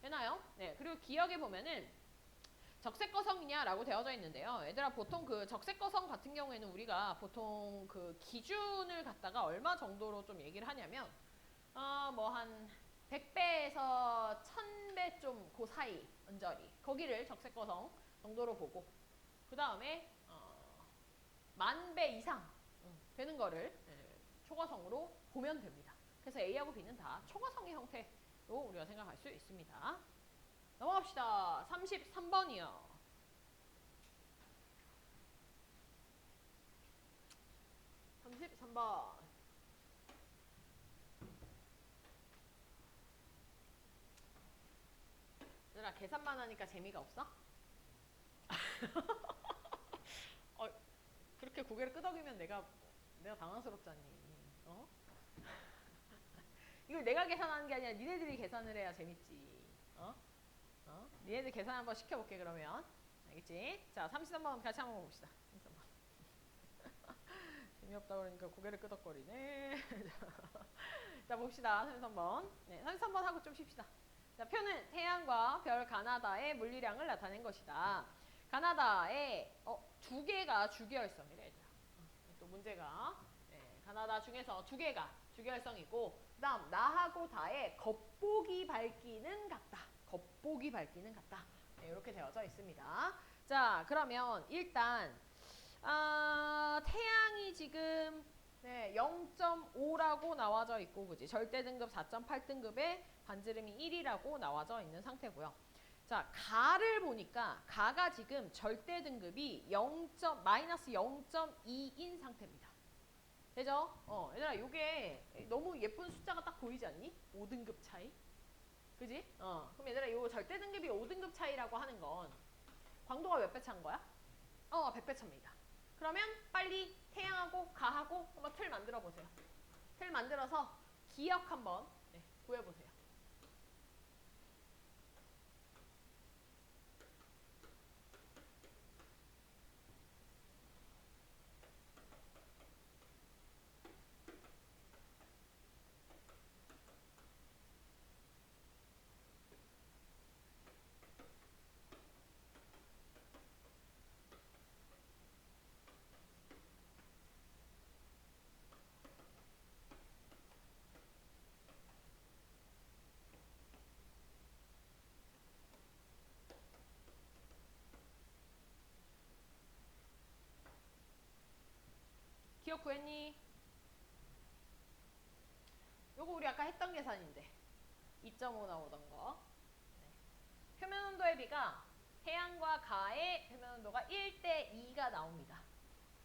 되나요? 네. 그리고 기억에 보면은 적색거성이냐라고 되어져 있는데요. 얘들아 보통 그 적색거성 같은 경우에는 우리가 보통 그 기준을 갖다가 얼마 정도로 좀 얘기를 하냐면 뭐 한 100배에서 1000배 좀 그 사이 언저리 거기를 적색거성 정도로 보고 그 다음에 10,000배 이상 되는 거를 초거성으로 보면 됩니다. 그래서 A하고 B는 다 초거성의 형태로 우리가 생각할 수 있습니다. 넘어갑시다. 33번이요. 33번. 얘들아 계산만 하니까 재미가 없어? 그렇게 고개를 끄덕이면 내가 당황스럽잖니. 이걸 내가 계산하는 게 아니라 니네들이 계산을 해야 재밌지. 니네들 계산 한번 시켜볼게 그러면. 알겠지? 자, 33번 같이 한번 봅시다. 33번. 재미없다 그러니까 고개를 끄덕거리네. 자, 봅시다. 33번. 네, 33번 하고 좀 쉽시다. 자, 표는 태양과 별 가나다의 물리량을 나타낸 것이다. 가나다의 두 개가 주기혈성이래, 얘들아. 또 문제가 가나다 중에서 두 개가 주기혈성이고, 그다음 나하고 다의 겉보기 밝기는 같다. 겉보기 밝기는 같다. 네, 이렇게 되어져 있습니다. 자, 그러면 일단 태양이 지금 0.5라고 나와져 있고, 그지? 절대 등급 4.8등급에 반지름이 1이라고 나와져 있는 상태고요. 자, 가를 보니까 가가 지금 절대 등급이 마이너스 0.2인 상태입니다. 되죠? 얘들아, 요게 너무 예쁜 숫자가 딱 보이지 않니? 5등급 차이? 그지? 그럼 얘들아, 요 절대 등급이 5등급 차이라고 하는 건 광도가 몇 배 차인 거야? 100배 차입니다. 그러면 빨리 태양하고 가하고 한번 틀 만들어 보세요. 틀 만들어서 기억 한번 구해보세요. 기억 구했니? 요거 우리 아까 했던 계산인데 2.5 나오던 거. 표면 온도의 비가 태양과 가의 표면 온도가 1대 2가 나옵니다.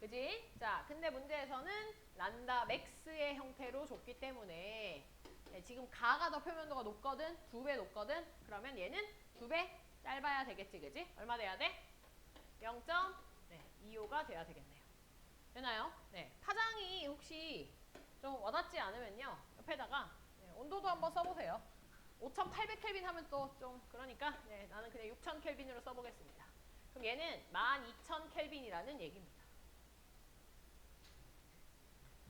그지? 자, 근데 문제에서는 란다 맥스의 형태로 줬기 때문에 지금 가가 더 표면 온도가 높거든? 2배 높거든? 그러면 얘는 2배 짧아야 되겠지, 그지? 얼마 돼야 돼? 0.25가 돼야 되겠네요. 되나요? 네. 파장이 혹시 좀 와닿지 않으면요, 옆에다가 온도도 한번 써보세요. 5800켈빈 하면 또 좀 그러니까 나는 그냥 6000켈빈으로 써보겠습니다. 그럼 얘는 12000켈빈이라는 얘기입니다.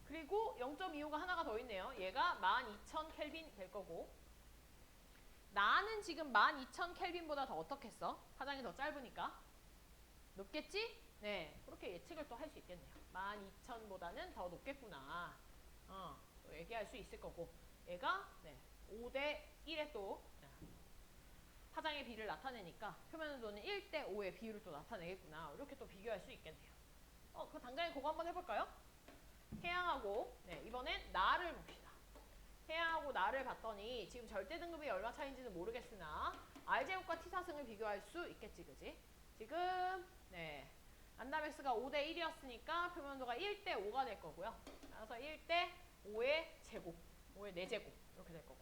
그리고 0.25가 하나가 더 있네요. 얘가 12000켈빈 될 거고, 나는 지금 12000켈빈보다 더 어떻겠어? 파장이 더 짧으니까 높겠지? 네, 그렇게 예측을 또 할 수 있겠네요. 12000보다는 더 높겠구나. 또 얘기할 수 있을 거고, 얘가 5대 1에 또 파장의 비를 나타내니까 표면 온도는 1대 5의 비율을 또 나타내겠구나. 이렇게 또 비교할 수 있겠네요. 그 당장에 그거 한번 해볼까요? 태양하고 이번엔 나를 봅시다. 태양하고 나를 봤더니 지금 절대 등급이 얼마 차이인지는 모르겠으나 R제곱과 T사승을 비교할 수 있겠지, 그지? 지금 란다맥스가 5대 1이었으니까 표면 온도가 1대 5가 될 거고요. 따라서 1대 5의 제곱, 5의 4제곱 이렇게 될 거고.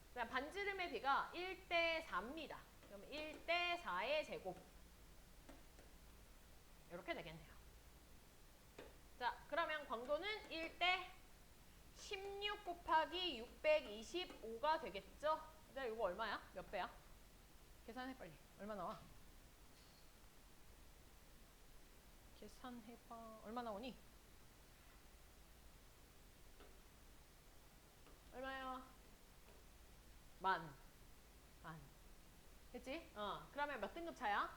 그다음 반지름의 비가 1대 4입니다. 그럼 1대 4의 제곱 이렇게 되겠네요. 자, 그러면 광도는 1대 16 곱하기 625가 되겠죠? 자, 이거 얼마야? 몇 배야? 계산해 빨리. 얼마 나와? 계산해봐. 얼마 나오니? 얼마야? 만. 그치? 그러면 몇 등급 차야?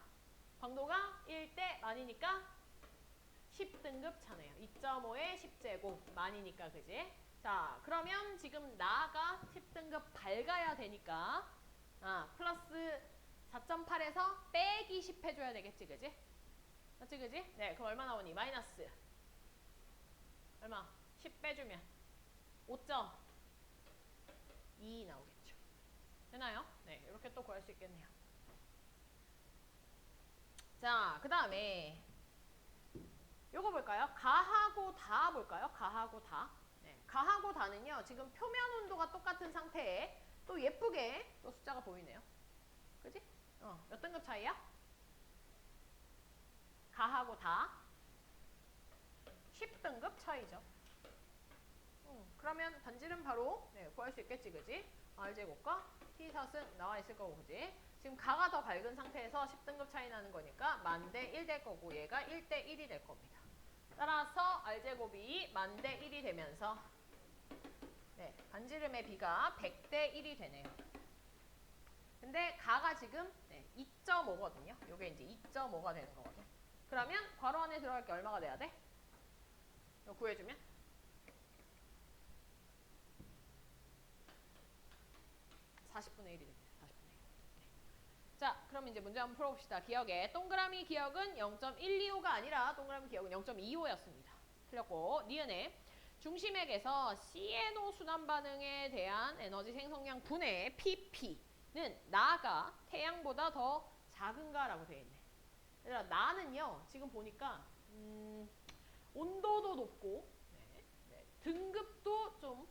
광도가 1대 만이니까 10등급 차네요. 2.5의 10제곱 만이니까, 그지? 자, 그러면 지금 나가 10등급 밝아야 되니까 플러스 4.8에서 빼기 10 해줘야 되겠지, 그지? 맞지, 그지? 네, 그럼 얼마 나오니? 마이너스 얼마? 10 빼주면 5.2 나오겠죠. 되나요? 네, 이렇게 또 구할 수 있겠네요. 자, 그 다음에 요거 볼까요? 가하고 다 볼까요? 가하고 다. 가하고 다는요, 지금 표면 온도가 똑같은 상태에 또 예쁘게 또 숫자가 보이네요. 그지? 몇 등급 차이야? 가하고 다 10등급 차이죠. 그러면 반지름 바로 구할 수 있겠지, 그지? R제곱과 T사승 나와 있을 거고, 그지? 지금 가가 더 밝은 상태에서 10등급 차이 나는 거니까 만대 1 될 거고, 얘가 1대 1이 될 겁니다. 따라서 R제곱이 만대 1이 되면서 반지름의 비가 100대 1이 되네요. 근데 가가 지금 2.5거든요. 요게 이제 2.5가 되는 거거든. 그러면 괄호 안에 들어갈 게 얼마가 돼야 돼? 이거 구해주면? 40분의 1이 됩니다. 40분의 1. 자, 그럼 이제 문제 한번 풀어봅시다. 기억에 동그라미 기억은 0.125가 아니라 동그라미 기억은 0.25였습니다. 틀렸고, 니은에 중심액에서 CNO 순환 반응에 대한 에너지 생성량 분의 pp는 나가 태양보다 더 작은가라고 되어 있네. 그래서 나는요, 지금 보니까 온도도 높고 등급도 좀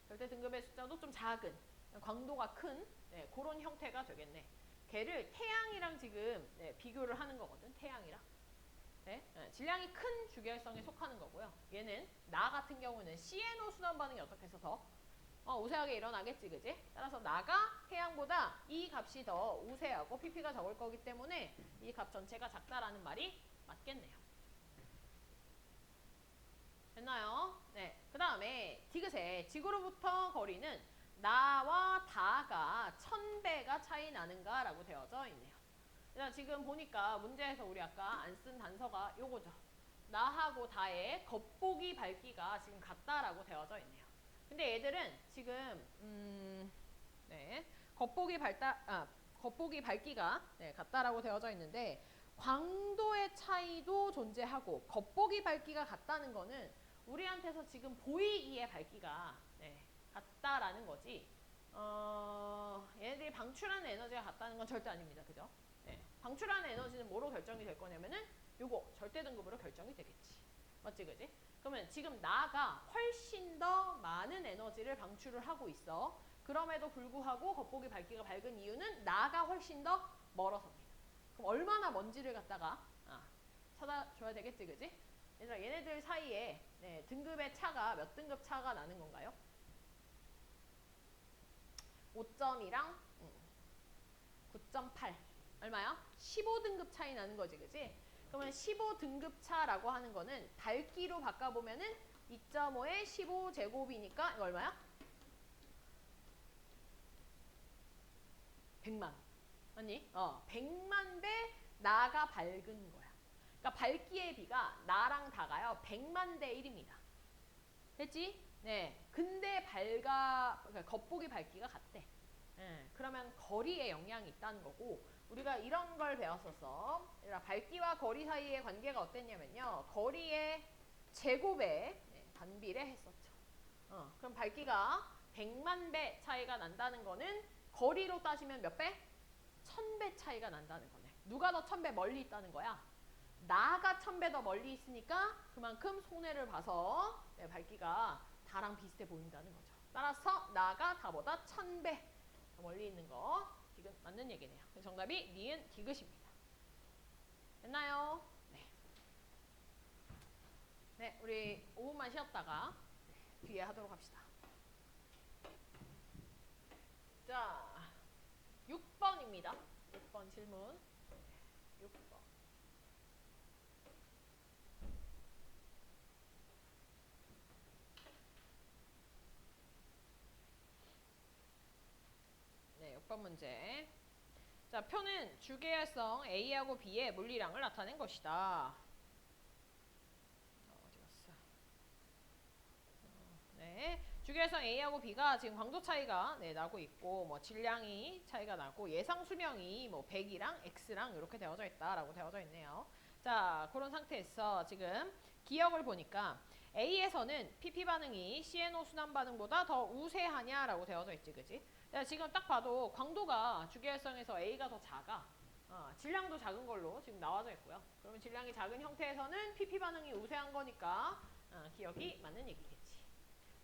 절대 등급의 숫자도 좀 작은 광도가 큰 그런 형태가 되겠네. 걔를 태양이랑 지금 비교를 하는 거거든. 태양이랑. 질량이 큰 주기혈성에 속하는 거고요. 얘는 나 같은 경우는 CNO 순환 반응이 어떻게 해서 더 우세하게 일어나겠지, 그지? 따라서 나가 태양보다 이 값이 더 우세하고 pp가 적을 거기 때문에 이 값 전체가 작다라는 말이 맞겠네요. 됐나요? 네. 그 다음에 디귿에 지구로부터 거리는 나와 다가 1000배가 차이 나는가라고 되어져 있네요. 그래서 지금 보니까 문제에서 우리 아까 안 쓴 단서가 요거죠. 나하고 다의 겉보기 밝기가 지금 같다라고 되어져 있네요. 근데 얘들은 지금 겉보기 밝기가 같다라고 되어져 있는데 광도의 차이도 존재하고 겉보기 밝기가 같다는 거는 우리한테서 지금 보이기의 밝기가 같다라는 거지. 얘네들이 방출하는 에너지가 같다는 건 절대 아닙니다. 그죠? 방출하는 에너지는 뭐로 결정이 될 거냐면은 요거 절대 등급으로 결정이 되겠지. 맞지, 그지? 그러면 지금 나가 훨씬 더 많은 에너지를 방출을 하고 있어. 그럼에도 불구하고 겉보기 밝기가 밝은 이유는 나가 훨씬 더 멀어서입니다. 그럼 얼마나 먼지를 갖다가 찾아줘야 되겠지, 그지? 얘들아, 얘네들 사이에 등급의 차가 몇 등급 차가 나는 건가요? 5점이랑 9.8 얼마야? 15등급 차이 나는 거지, 그지? 그러면 15등급 차라고 하는 거는 밝기로 바꿔보면은 2.5에 15제곱이니까 이거 얼마야? 100만. 아니? 100만 배 나가 밝은 거야. 그러니까 밝기의 비가 나랑 다가요 100만 대 1입니다. 됐지? 네. 근데 그러니까 겉보기 밝기가 같대. 그러면 거리에 영향이 있다는 거고 우리가 이런 걸 배웠었어. 밝기와 거리 사이의 관계가 어땠냐면요. 거리의 제곱에 반비례했었죠. 그럼 밝기가 100만 배 차이가 난다는 거는 거리로 따지면 몇 배? 1000배 차이가 난다는 거네. 누가 더 1000배 멀리 있다는 거야? 나가 1000배 더 멀리 있으니까 그만큼 손해를 봐서 밝기가 다랑 비슷해 보인다는 거죠. 따라서 나가 다보다 1000배 더 멀리 있는 거 디귿 맞는 얘기네요. 그래서 정답이 니은 디귿입니다. 됐나요? 네. 네, 우리 5분만 쉬었다가 뒤에 하도록 합시다. 자, 6번입니다. 6번 질문. 6번. 네, 6번 문제. 자, 표는 주계열성 A하고 B의 물리량을 나타낸 것이다. 어디 갔어? 네, 주계열성 A하고 B가 지금 광도 차이가 나고 있고, 뭐 질량이 차이가 나고 예상 수명이 뭐 100이랑 X랑 이렇게 되어져 있다라고 되어져 있네요. 자, 그런 상태에서 지금 기억을 보니까 A에서는 PP 반응이 CNO 순환 반응보다 더 우세하냐라고 되어져 있지, 그지? 지금 딱 봐도 광도가 주계열성에서 A가 더 작아. 질량도 작은 걸로 지금 나와져 있고요. 그러면 질량이 작은 형태에서는 PP 반응이 우세한 거니까 기억이 맞는 얘기겠지.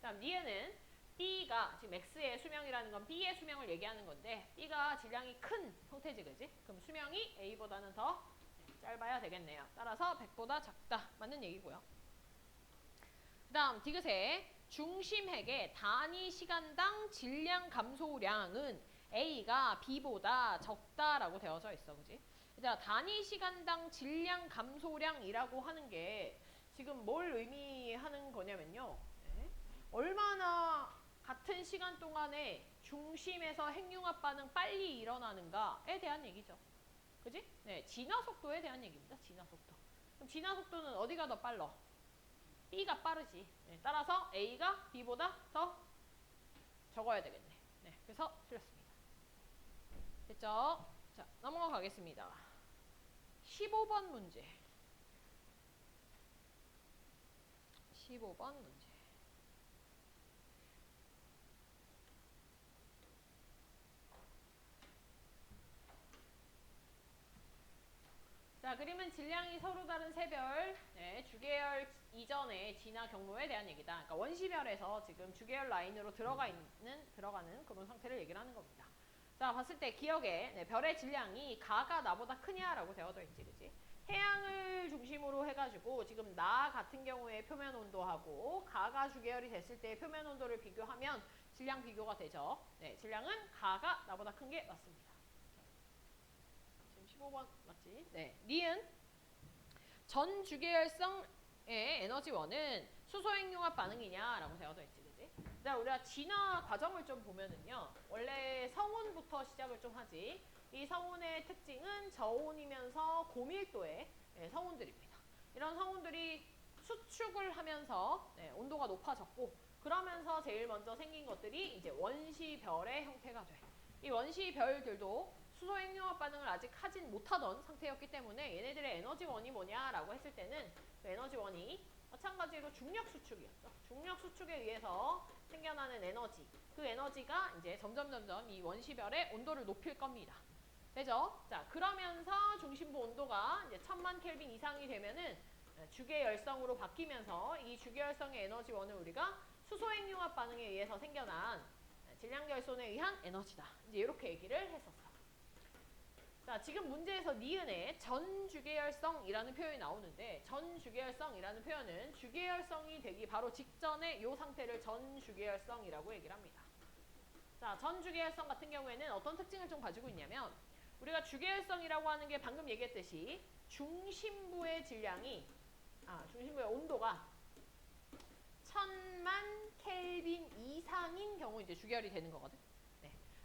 다음 니은은 B가 지금 X의 수명이라는 건 B의 수명을 얘기하는 건데 B가 질량이 큰 형태지, 그지? 그럼 수명이 A보다는 더 짧아야 되겠네요. 따라서 100보다 작다. 맞는 얘기고요. 그 다음 디귿의 중심핵의 단위 시간당 질량 감소량은 A가 B보다 적다라고 되어져 있어, 그지? 자, 단위 시간당 질량 감소량이라고 하는 게 지금 뭘 의미하는 거냐면요. 얼마나 같은 시간 동안에 중심에서 핵융합 반응 빨리 일어나는가에 대한 얘기죠. 그지? 네, 진화 속도에 대한 얘기입니다. 진화 속도. 그럼 진화 속도는 어디가 더 빨라? B가 빠르지. 네, 따라서 A가 B보다 더 적어야 되겠네. 네, 그래서 틀렸습니다. 됐죠? 자, 넘어가 가겠습니다. 15번 문제. 15번 문제. 자, 그림은 질량이 서로 다른 세 별, 네, 주계열 이전의 진화 경로에 대한 얘기다. 그러니까 원시별에서 지금 주계열 라인으로 들어가는 그런 상태를 얘기를 하는 겁니다. 자, 봤을 때 기억에 네, 별의 질량이 가가 나보다 크냐라고 되어져 있지, 그지? 태양을 중심으로 해가지고 지금 나 같은 경우에 표면 온도하고 가가 주계열이 됐을 때 표면 온도를 비교하면 질량 비교가 되죠. 네, 질량은 가가 나보다 큰 게 맞습니다. 15번 맞지? 네. 니은 전 주계열성의 에너지원은 수소핵융합 반응이냐라고 되어져 있지, 그지? 자, 우리가 진화 과정을 좀 보면은요, 원래 성운부터 시작을 좀 하지. 이 성운의 특징은 저온이면서 고밀도의 성운들입니다. 이런 성운들이 수축을 하면서 온도가 높아졌고, 그러면서 제일 먼저 생긴 것들이 이제 원시별의 형태가 돼. 이 원시별들도 수소 핵융합 반응을 아직 하진 못하던 상태였기 때문에 얘네들의 에너지원이 뭐냐라고 했을 때는 그 에너지원이 마찬가지로 중력 수축이었죠. 중력 수축에 의해서 생겨나는 에너지. 그 에너지가 이제 점점 이 원시별의 온도를 높일 겁니다. 되죠? 자, 그러면서 중심부 온도가 이제 1000만 켈빈 이상이 되면은 주계열성으로 바뀌면서 이 주계열성의 에너지원을 우리가 수소 핵융합 반응에 의해서 생겨난 질량결손에 의한 에너지다. 이제 이렇게 얘기를 했었어. 자, 지금 문제에서 니은에 전주계열성이라는 표현이 나오는데 전주계열성이라는 표현은 주계열성이 되기 바로 직전에 이 상태를 전주계열성이라고 얘기를 합니다. 자, 전주계열성 같은 경우에는 어떤 특징을 좀 가지고 있냐면 우리가 주계열성이라고 하는 게 방금 얘기했듯이 중심부의 질량이 중심부의 온도가 1000만 켈빈 이상인 경우 이제 주계열이 되는 거거든.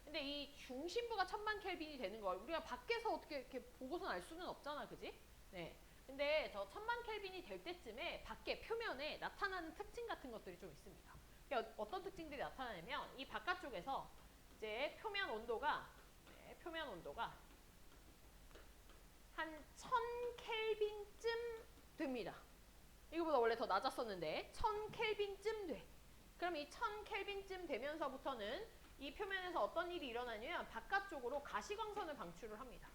근데 이 중심부가 1000만 켈빈이 되는 걸 우리가 밖에서 어떻게 이렇게 보고선 알 수는 없잖아, 그지? 네. 근데 저 1000만 켈빈이 될 때쯤에 밖에 표면에 나타나는 특징 같은 것들이 좀 있습니다. 그러니까 어떤 특징들이 나타나냐면 이 바깥쪽에서 이제 표면 온도가 한 1000 켈빈쯤 됩니다. 이거보다 원래 더 낮았었는데 1000 켈빈쯤 돼. 그럼 이 1000 켈빈쯤 되면서부터는 이 표면에서 어떤 일이 일어나냐면 바깥쪽으로 가시광선을 방출을 합니다.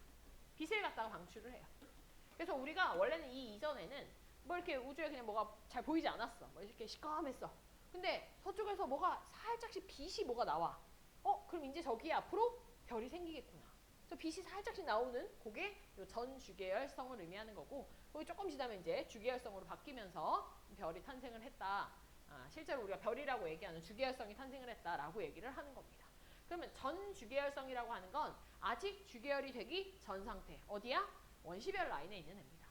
빛을 갖다가 방출을 해요. 그래서 우리가 원래는 이 이전에는 뭐 이렇게 우주에 그냥 뭐가 잘 보이지 않았어. 뭐 이렇게 시꺼맸어. 근데 저쪽에서 뭐가 살짝씩 빛이 뭐가 나와. 그럼 이제 저기 앞으로 별이 생기겠구나. 그래서 빛이 살짝씩 나오는 그게 전주계열성을 의미하는 거고 거기 조금 지나면 이제 주계열성으로 바뀌면서 별이 탄생을 했다. 실제로 우리가 별이라고 얘기하는 주계열성이 탄생을 했다라고 얘기를 하는 겁니다. 그러면 전주계열성이라고 하는 건 아직 주계열이 되기 전 상태. 어디야? 원시별 라인에 있는 애입니다.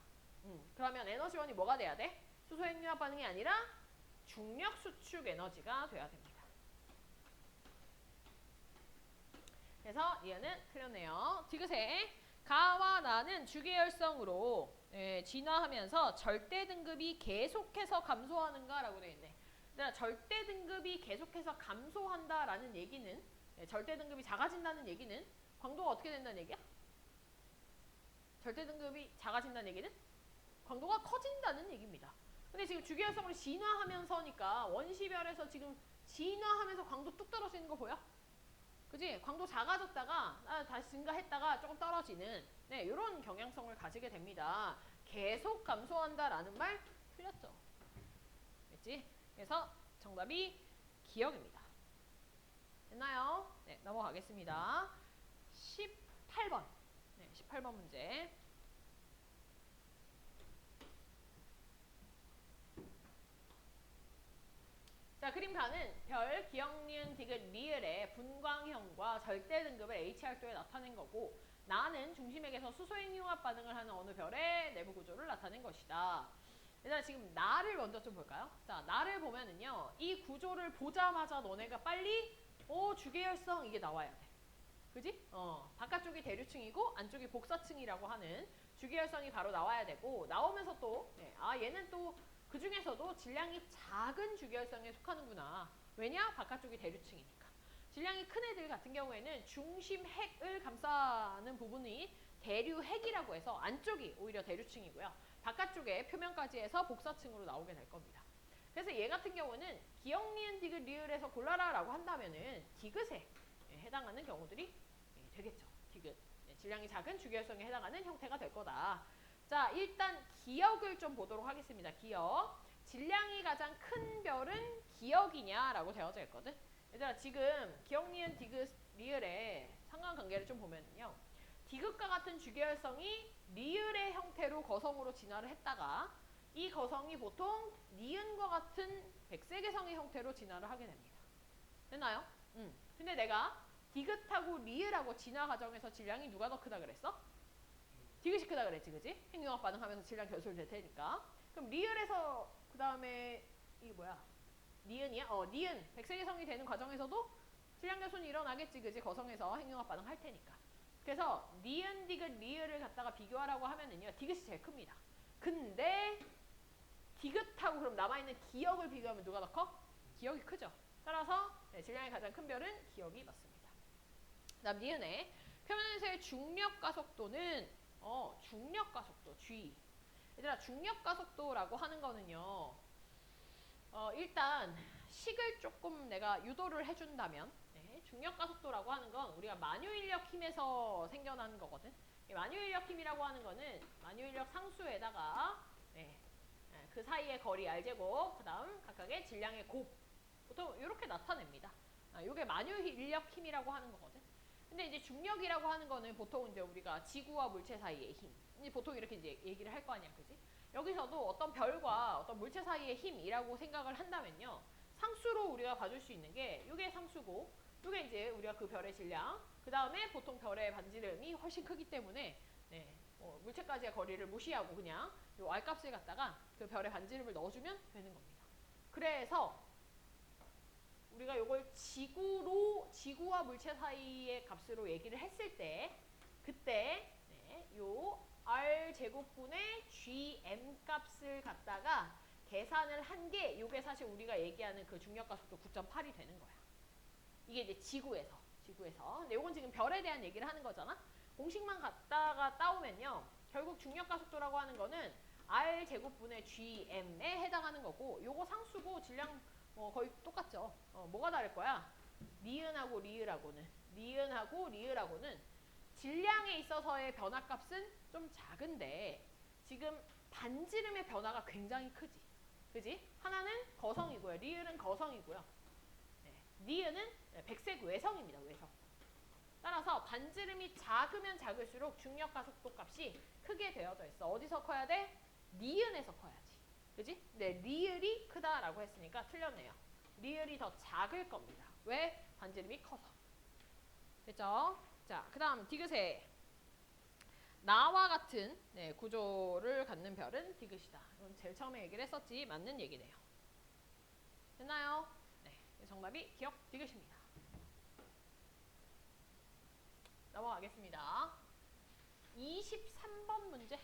그러면 에너지원이 뭐가 돼야 돼? 수소 핵융합 반응이 아니라 중력 수축 에너지가 돼야 됩니다. 그래서 얘는 틀렸네요. 디귿에 가와 나는 주계열성으로 진화하면서 절대 등급이 계속해서 감소하는가라고 되어 있네. 절대 등급이 계속해서 감소한다라는 얘기는 절대 등급이 작아진다는 얘기는 광도가 어떻게 된다는 얘기야? 절대 등급이 작아진다는 얘기는 광도가 커진다는 얘기입니다. 근데 지금 주계열성으로 진화하면서니까 원시별에서 지금 진화하면서 광도 뚝 떨어지는 거 보여? 그지? 광도 작아졌다가 다시 증가했다가 조금 떨어지는 이런 경향성을 가지게 됩니다. 계속 감소한다라는 말 틀렸죠? 됐지? 그래서 정답이 기억입니다. 됐나요? 네, 넘어가겠습니다. 18번. 18번 문제. 자, 그림판은 별, 기억, 니은, 디귿, 리을의 분광형과 절대 등급을 HR도에 나타낸 거고 나는 중심액에서 수소 핵융합 반응을 하는 어느 별의 내부 구조를 나타낸 것이다. 얘들아 지금 나를 먼저 좀 볼까요? 자, 나를 보면은요. 이 구조를 보자마자 너네가 빨리 주계열성 이게 나와야 돼. 그지? 바깥쪽이 대류층이고 안쪽이 복사층이라고 하는 주계열성이 바로 나와야 되고 나오면서 또 얘는 또 그 중에서도 질량이 작은 주계열성에 속하는구나. 왜냐? 바깥쪽이 대류층이니까. 질량이 큰 애들 같은 경우에는 중심 핵을 감싸는 부분이 대류핵이라고 해서 안쪽이 오히려 대류층이고요. 바깥쪽에 표면까지 해서 복사층으로 나오게 될 겁니다. 그래서 얘 같은 경우는 기역, 니은, 디귿, 리을에서 골라라 라고 한다면은 디귿에 해당하는 경우들이 되겠죠. 디귿. 질량이 작은 주계열성에 해당하는 형태가 될 거다. 자, 일단 기역을 좀 보도록 하겠습니다. 기역. 질량이 가장 큰 별은 기역이냐라고 되어져 있거든. 얘들아 지금 기역, 니은, 디귿, 리을의 상관관계를 좀 보면요. 디귿과 같은 주계열성이 리을의 형태로 거성으로 진화를 했다가 이 거성이 보통 니은과 같은 백색의성의 형태로 진화를 하게 됩니다. 됐나요? 근데 내가 디귿하고 리을하고 진화 과정에서 질량이 누가 더 크다 그랬어? 디귿이 크다 그랬지, 그지? 핵융합 반응하면서 질량 결솔될 테니까. 그럼 리을에서 그 다음에 이게 뭐야? 니은이야? 니은 백색의 성이 되는 과정에서도 질량 결손이 일어나겠지, 그지? 거성에서 핵융합 반응할 테니까. 그래서 니은, 디귿, 리을을 갖다가 비교하라고 하면은요, 디귿이 제일 큽니다. 근데 디귿하고 그럼 남아있는 기역을 비교하면 누가 더 커? 기역이 크죠. 따라서 질량이 가장 큰 별은 기역이 맞습니다. 다음 니은의 표면에서의 중력 가속도는 중력 가속도 G. 얘들아 중력 가속도라고 하는 거는요. 일단 식을 조금 내가 유도를 해준다면 중력 가속도라고 하는 건 우리가 만유인력 힘에서 생겨나는 거거든. 만유인력 힘이라고 하는 거는 만유인력 상수에다가 그 사이의 거리 R제곱, 그 다음 각각의 질량의 곱 보통 이렇게 나타냅니다. 이게 만유인력 힘이라고 하는 거거든. 근데 이제 중력이라고 하는 거는 보통 이제 우리가 지구와 물체 사이의 힘. 이제 보통 이렇게 이제 얘기를 할 거 아니야, 그지? 여기서도 어떤 별과 어떤 물체 사이의 힘이라고 생각을 한다면요. 상수로 우리가 봐줄 수 있는 게 이게 상수고, 이게 이제 우리가 그 별의 질량, 그 다음에 보통 별의 반지름이 훨씬 크기 때문에 물체까지의 거리를 무시하고 그냥 요 R값을 갖다가 그 별의 반지름을 넣어주면 되는 겁니다. 그래서 우리가 요걸 지구와 물체 사이의 값으로 얘기를 했을 때 그때 요 R제곱분의 GM 값을 갖다가 계산을 한 게 요게 사실 우리가 얘기하는 그 중력가속도 9.8이 되는 거야. 이게 이제 지구에서. 근데 요건 지금 별에 대한 얘기를 하는 거잖아. 공식만 갖다가 따오면요. 결국 중력가속도라고 하는 거는 R제곱분의 GM에 해당하는 거고 요거 상수고 질량 거의 똑같죠. 뭐가 다를 거야? 니은하고 리을하고는 질량에 있어서의 변화값은 좀 작은데 지금 반지름의 변화가 굉장히 크지. 그지? 하나는 거성이고요. 리을은 거성이고요. 니은은 백색 외성입니다. 외성. 따라서 반지름이 작으면 작을수록 중력 가속도 값이 크게 되어져 있어. 어디서 커야 돼? 니은에서 커야지. 그지? 네, 리을이 크다라고 했으니까 틀렸네요. 리을이 더 작을 겁니다. 왜? 반지름이 커서. 됐죠? 자, 그 다음 디귿의 나와 같은 구조를 갖는 별은 디귿이다. 이건 제일 처음에 얘기를 했었지. 맞는 얘기네요. 됐나요? 네, 정답이 기역 디귿입니다. 넘어가겠습니다. 23번 문제.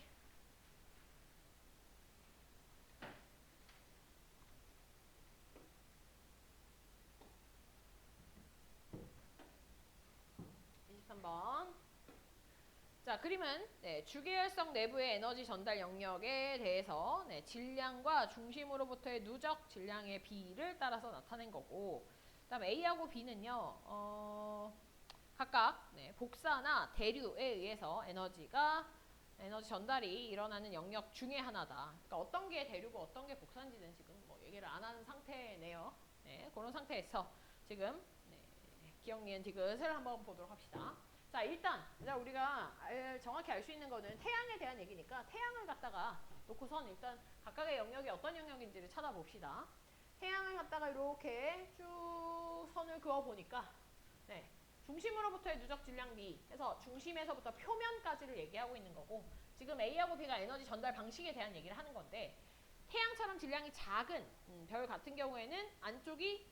자, 그림은 주계열성 내부의 에너지 전달 영역에 대해서 질량과 중심으로부터의 누적 질량의 비를 따라서 나타낸 거고, 그다음 A하고 B는요, 각각 복사나 대류에 의해서 에너지 전달이 일어나는 영역 중에 하나다. 그러니까 어떤 게 대류고 어떤 게 복사인지는 지금 얘기를 안 하는 상태네요. 그런 상태에서 지금 기역, 니은, 디귿을 한번 보도록 합시다. 자, 일단 우리가 정확히 알 수 있는 거는 태양에 대한 얘기니까 태양을 갖다가 놓고선 일단 각각의 영역이 어떤 영역인지를 찾아봅시다. 태양을 갖다가 이렇게 쭉 선을 그어보니까 중심으로부터의 누적 질량비 해서 중심에서부터 표면까지를 얘기하고 있는 거고 지금 A하고 B가 에너지 전달 방식에 대한 얘기를 하는 건데 태양처럼 질량이 작은 별 같은 경우에는 안쪽이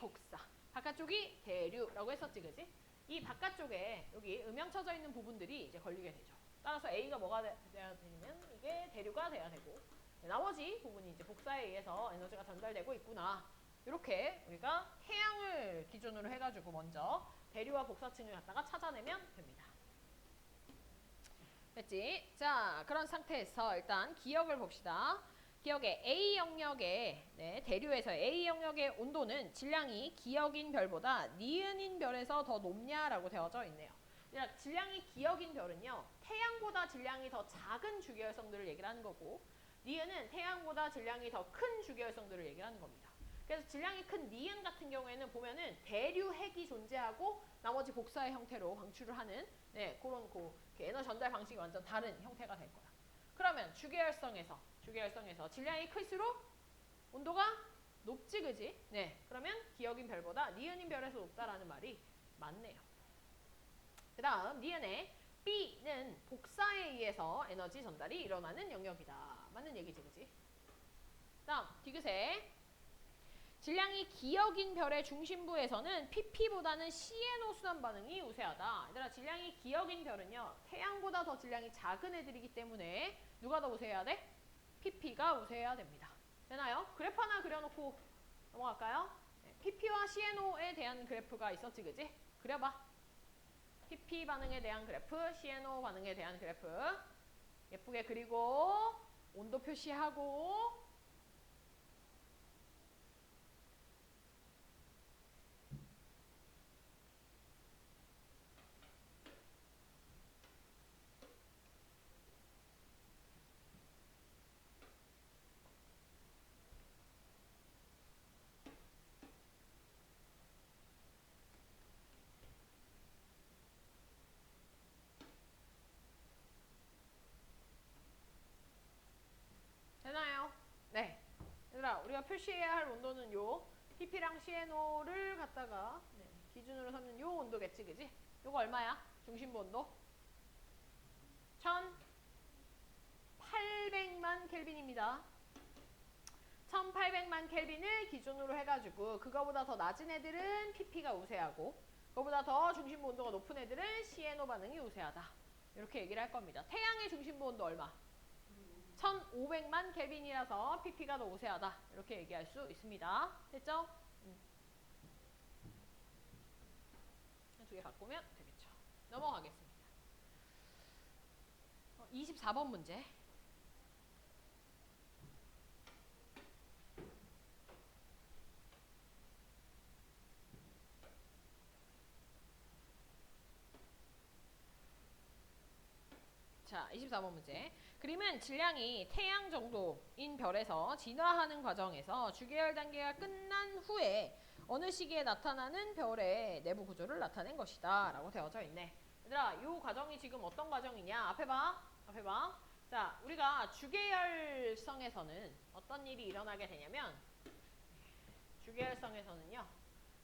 복사, 바깥쪽이 대류라고 했었지, 그지? 이 바깥쪽에 여기 음영 쳐져 있는 부분들이 이제 걸리게 되죠. 따라서 A가 뭐가 돼야 되냐면 이게 대류가 돼야 되고, 나머지 부분이 이제 복사에 의해서 에너지가 전달되고 있구나. 이렇게 우리가 태양을 기준으로 해가지고 먼저 대류와 복사층을 갖다가 찾아내면 됩니다. 됐지? 자, 그런 상태에서 일단 기억을 봅시다. 기억의 A 영역의 대류에서 A 영역의 온도는 질량이 기억인 별보다 니은인 별에서 더 높냐라고 되어져 있네요. 그러니까 질량이 기억인 별은요, 태양보다 질량이 더 작은 주기혈성들을 얘기를 하는 거고, 니은은 태양보다 질량이 더 큰 주기혈성들을 얘기를 하는 겁니다. 그래서 질량이 큰 니은 같은 경우에는 보면은 대류핵이 존재하고 나머지 복사의 형태로 방출을 하는 그런 에너지 전달 방식이 완전 다른 형태가 될 거야. 그러면 주기혈성에서 질량이 클수록 온도가 높지, 그지? 네, 그러면 기억인 별보다 니은인 별에서 높다라는 말이 맞네요. 그 다음 니은의 B는 복사에 의해서 에너지 전달이 일어나는 영역이다. 맞는 얘기지, 그지? 다음 디귿의 질량이 기억인 별의 중심부에서는 pp보다는 CNO 순환 반응이 우세하다. 얘들아, 질량이 기억인 별은요, 태양보다 더 질량이 작은 애들이기 때문에 누가 더 우세해야 돼? pp가 우세해야 됩니다. 되나요? 그래프 하나 그려놓고 넘어갈까요? pp와 CNO에 대한 그래프가 있었지, 그지? 그려봐. pp 반응에 대한 그래프, CNO 반응에 대한 그래프 예쁘게 그리고 온도 표시하고 되나요? 네. 얘들아, 우리가 표시해야 할 온도는 요 pp랑 CNO를 갖다가 기준으로 삼는 요 온도겠지, 그지? 요거 얼마야? 중심부 온도? 1800만 켈빈입니다. 1800만 켈빈을 기준으로 해가지고 그거보다 더 낮은 애들은 pp가 우세하고 그거보다 더 중심부 온도가 높은 애들은 CNO 반응이 우세하다. 이렇게 얘기를 할 겁니다. 태양의 중심부 온도 얼마? 1500만 켈빈이라서 pp가 더 우세하다. 이렇게 얘기할 수 있습니다. 됐죠? 두 개 바꾸면 되겠죠. 넘어가겠습니다. 24번 문제. 자, 24번 문제. 그림은 질량이 태양 정도인 별에서 진화하는 과정에서 주계열 단계가 끝난 후에 어느 시기에 나타나는 별의 내부 구조를 나타낸 것이다 라고 되어져 있네. 얘들아, 이 과정이 지금 어떤 과정이냐? 앞에 봐. 자, 우리가 주계열성에서는 어떤 일이 일어나게 되냐면 주계열성에서는요,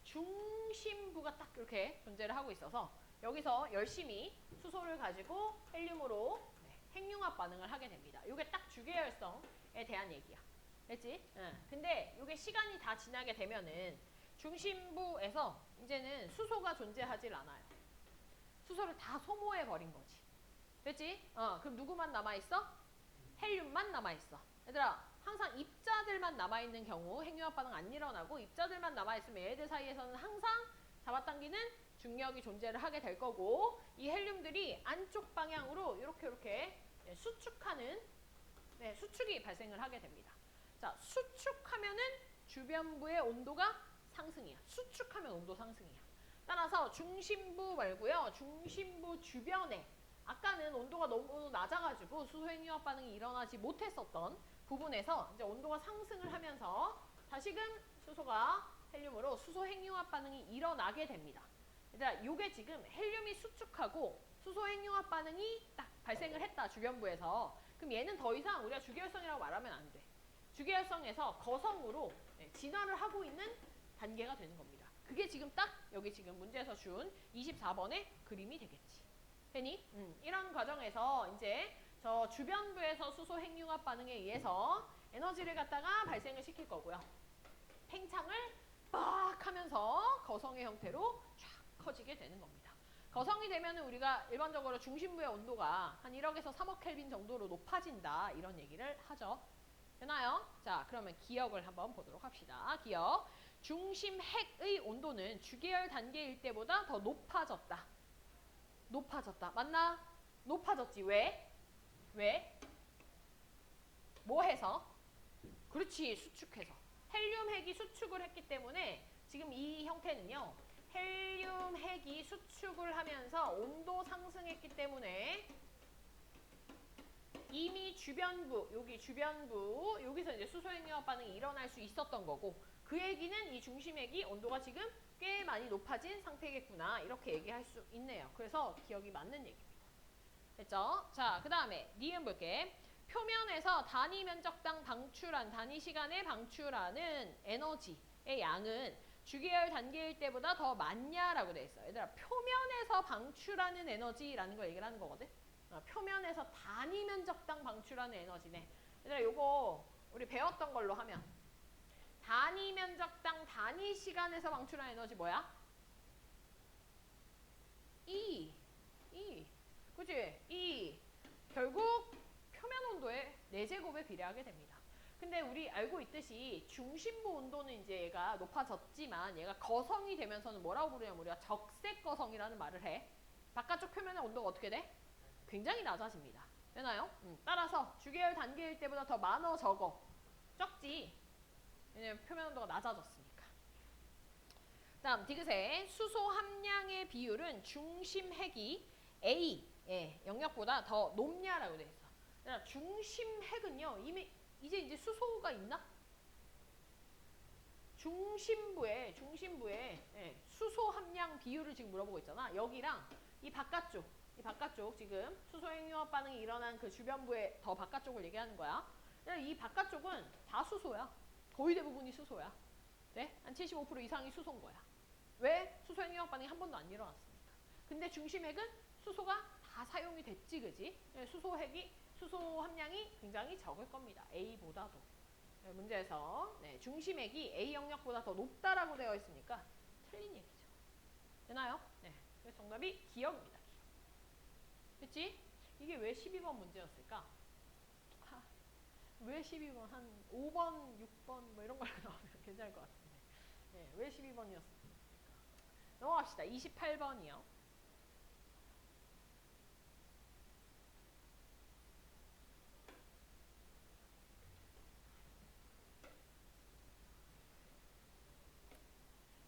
중심부가 딱 이렇게 존재를 하고 있어서 여기서 열심히 수소를 가지고 헬륨으로 핵융합 반응을 하게 됩니다. 이게 딱 주계열성에 대한 얘기야. 됐지? 근데 이게 시간이 다 지나게 되면은 중심부에서 이제는 수소가 존재하질 않아요. 수소를 다 소모해버린 거지. 됐지? 그럼 누구만 남아있어? 헬륨만 남아있어. 얘들아, 항상 입자들만 남아있는 경우 핵융합 반응 안 일어나고 입자들만 남아있으면 얘들 사이에서는 항상 잡아당기는 중력이 존재를 하게 될 거고 이 헬륨들이 안쪽 방향으로 이렇게 수축하는 수축이 발생을 하게 됩니다. 자, 수축하면은 주변부의 온도가 상승이야. 수축하면 온도 상승이야. 따라서 중심부 말고요. 중심부 주변에 아까는 온도가 너무 낮아가지고 수소 핵융합 반응이 일어나지 못했었던 부분에서 이제 온도가 상승을 하면서 다시금 수소가 헬륨으로 수소 핵융합 반응이 일어나게 됩니다. 얘들아, 요게 지금 헬륨이 수축하고 수소 핵융합 반응이 딱 발생을 했다, 주변부에서. 그럼 얘는 더 이상 우리가 주계열성이라고 말하면 안 돼. 주계열성에서 거성으로 진화를 하고 있는 단계가 되는 겁니다. 그게 지금 딱 여기 지금 문제에서 준 24번의 그림이 되겠지. 되니? 이런 과정에서 이제 저 주변부에서 수소 핵융합 반응에 의해서 에너지를 갖다가 발생을 시킬 거고요. 팽창을 빡 하면서 거성의 형태로 쫙 커지게 되는 겁니다. 거성이 되면 우리가 일반적으로 중심부의 온도가 한 1억에서 3억 켈빈 정도로 높아진다 이런 얘기를 하죠. 되나요? 자, 그러면 기억을 한번 보도록 합시다. 기억. 중심 핵의 온도는 주계열 단계일 때보다 더 높아졌다. 높아졌다. 맞나? 높아졌지. 왜? 왜? 뭐 해서? 그렇지. 수축해서. 헬륨 핵이 수축을 했기 때문에 지금 이 형태는요. 헬륨 핵이 수축을 하면서 온도 상승했기 때문에 이미 주변부, 여기 주변부, 여기서 이제 수소핵융합 반응이 일어날 수 있었던 거고 그 얘기는 이 중심핵이 온도가 지금 꽤 많이 높아진 상태겠구나 이렇게 얘기할 수 있네요. 그래서 기억이 맞는 얘기입니다. 됐죠? 자, 그 다음에 니은 볼게. 표면에서 단위 면적당 방출한, 단위 시간에 방출하는 에너지의 양은 주계열 단계일 때보다 더 많냐라고 돼 있어요. 얘들아, 표면에서 방출하는 에너지라는 걸 얘기를 하는 거거든. 표면에서 단위 면적당 방출하는 에너지네. 얘들아, 요거 우리 배웠던 걸로 하면 단위 면적당 단위 시간에서 방출하는 에너지 뭐야? E. 그치? E. 결국 표면 온도의 4제곱에 비례하게 됩니다. 근데 우리 알고 있듯이 중심부 온도는 이제 얘가 높아졌지만 얘가 거성이 되면서는 뭐라고 부르냐면 우리가 적색 거성이라는 말을 해. 바깥쪽 표면의 온도가 어떻게 돼? 굉장히 낮아집니다. 되나요? 따라서 주계열 단계일 때보다 더 많어 적어? 적지. 왜냐면 표면 온도가 낮아졌으니까. 다음 디귿의 수소 함량의 비율은 중심 핵이 A 영역보다 더 높냐라고 돼 있어. 그러니까 중심 핵은요 이미 이제 수소가 있나? 중심부에 수소 함량 비율을 지금 물어보고 있잖아. 여기랑 이 바깥쪽 지금 수소 핵융합 반응이 일어난 그 주변부의 더 바깥쪽을 얘기하는 거야. 이 바깥쪽은 다 수소야. 거의 대부분이 수소야. 네? 한 75% 이상이 수소인 거야. 왜? 수소 핵융합 반응이 한 번도 안 일어났으니까. 근데 중심핵은 수소가 다 사용이 됐지, 그지? 수소 함량이 굉장히 적을 겁니다. A보다도. 네, 문제에서 중심핵이 A 영역보다 더 높다라고 되어 있으니까 틀린 얘기죠. 되나요? 네. 그래서 정답이 기억입니다. 기억. 됐지? 이게 왜 12번 문제였을까? 왜 12번? 한 5번, 6번 뭐 이런 걸 나오면 괜찮을 것 같은데. 네, 왜 12번이었을까? 넘어갑시다. 28번이요.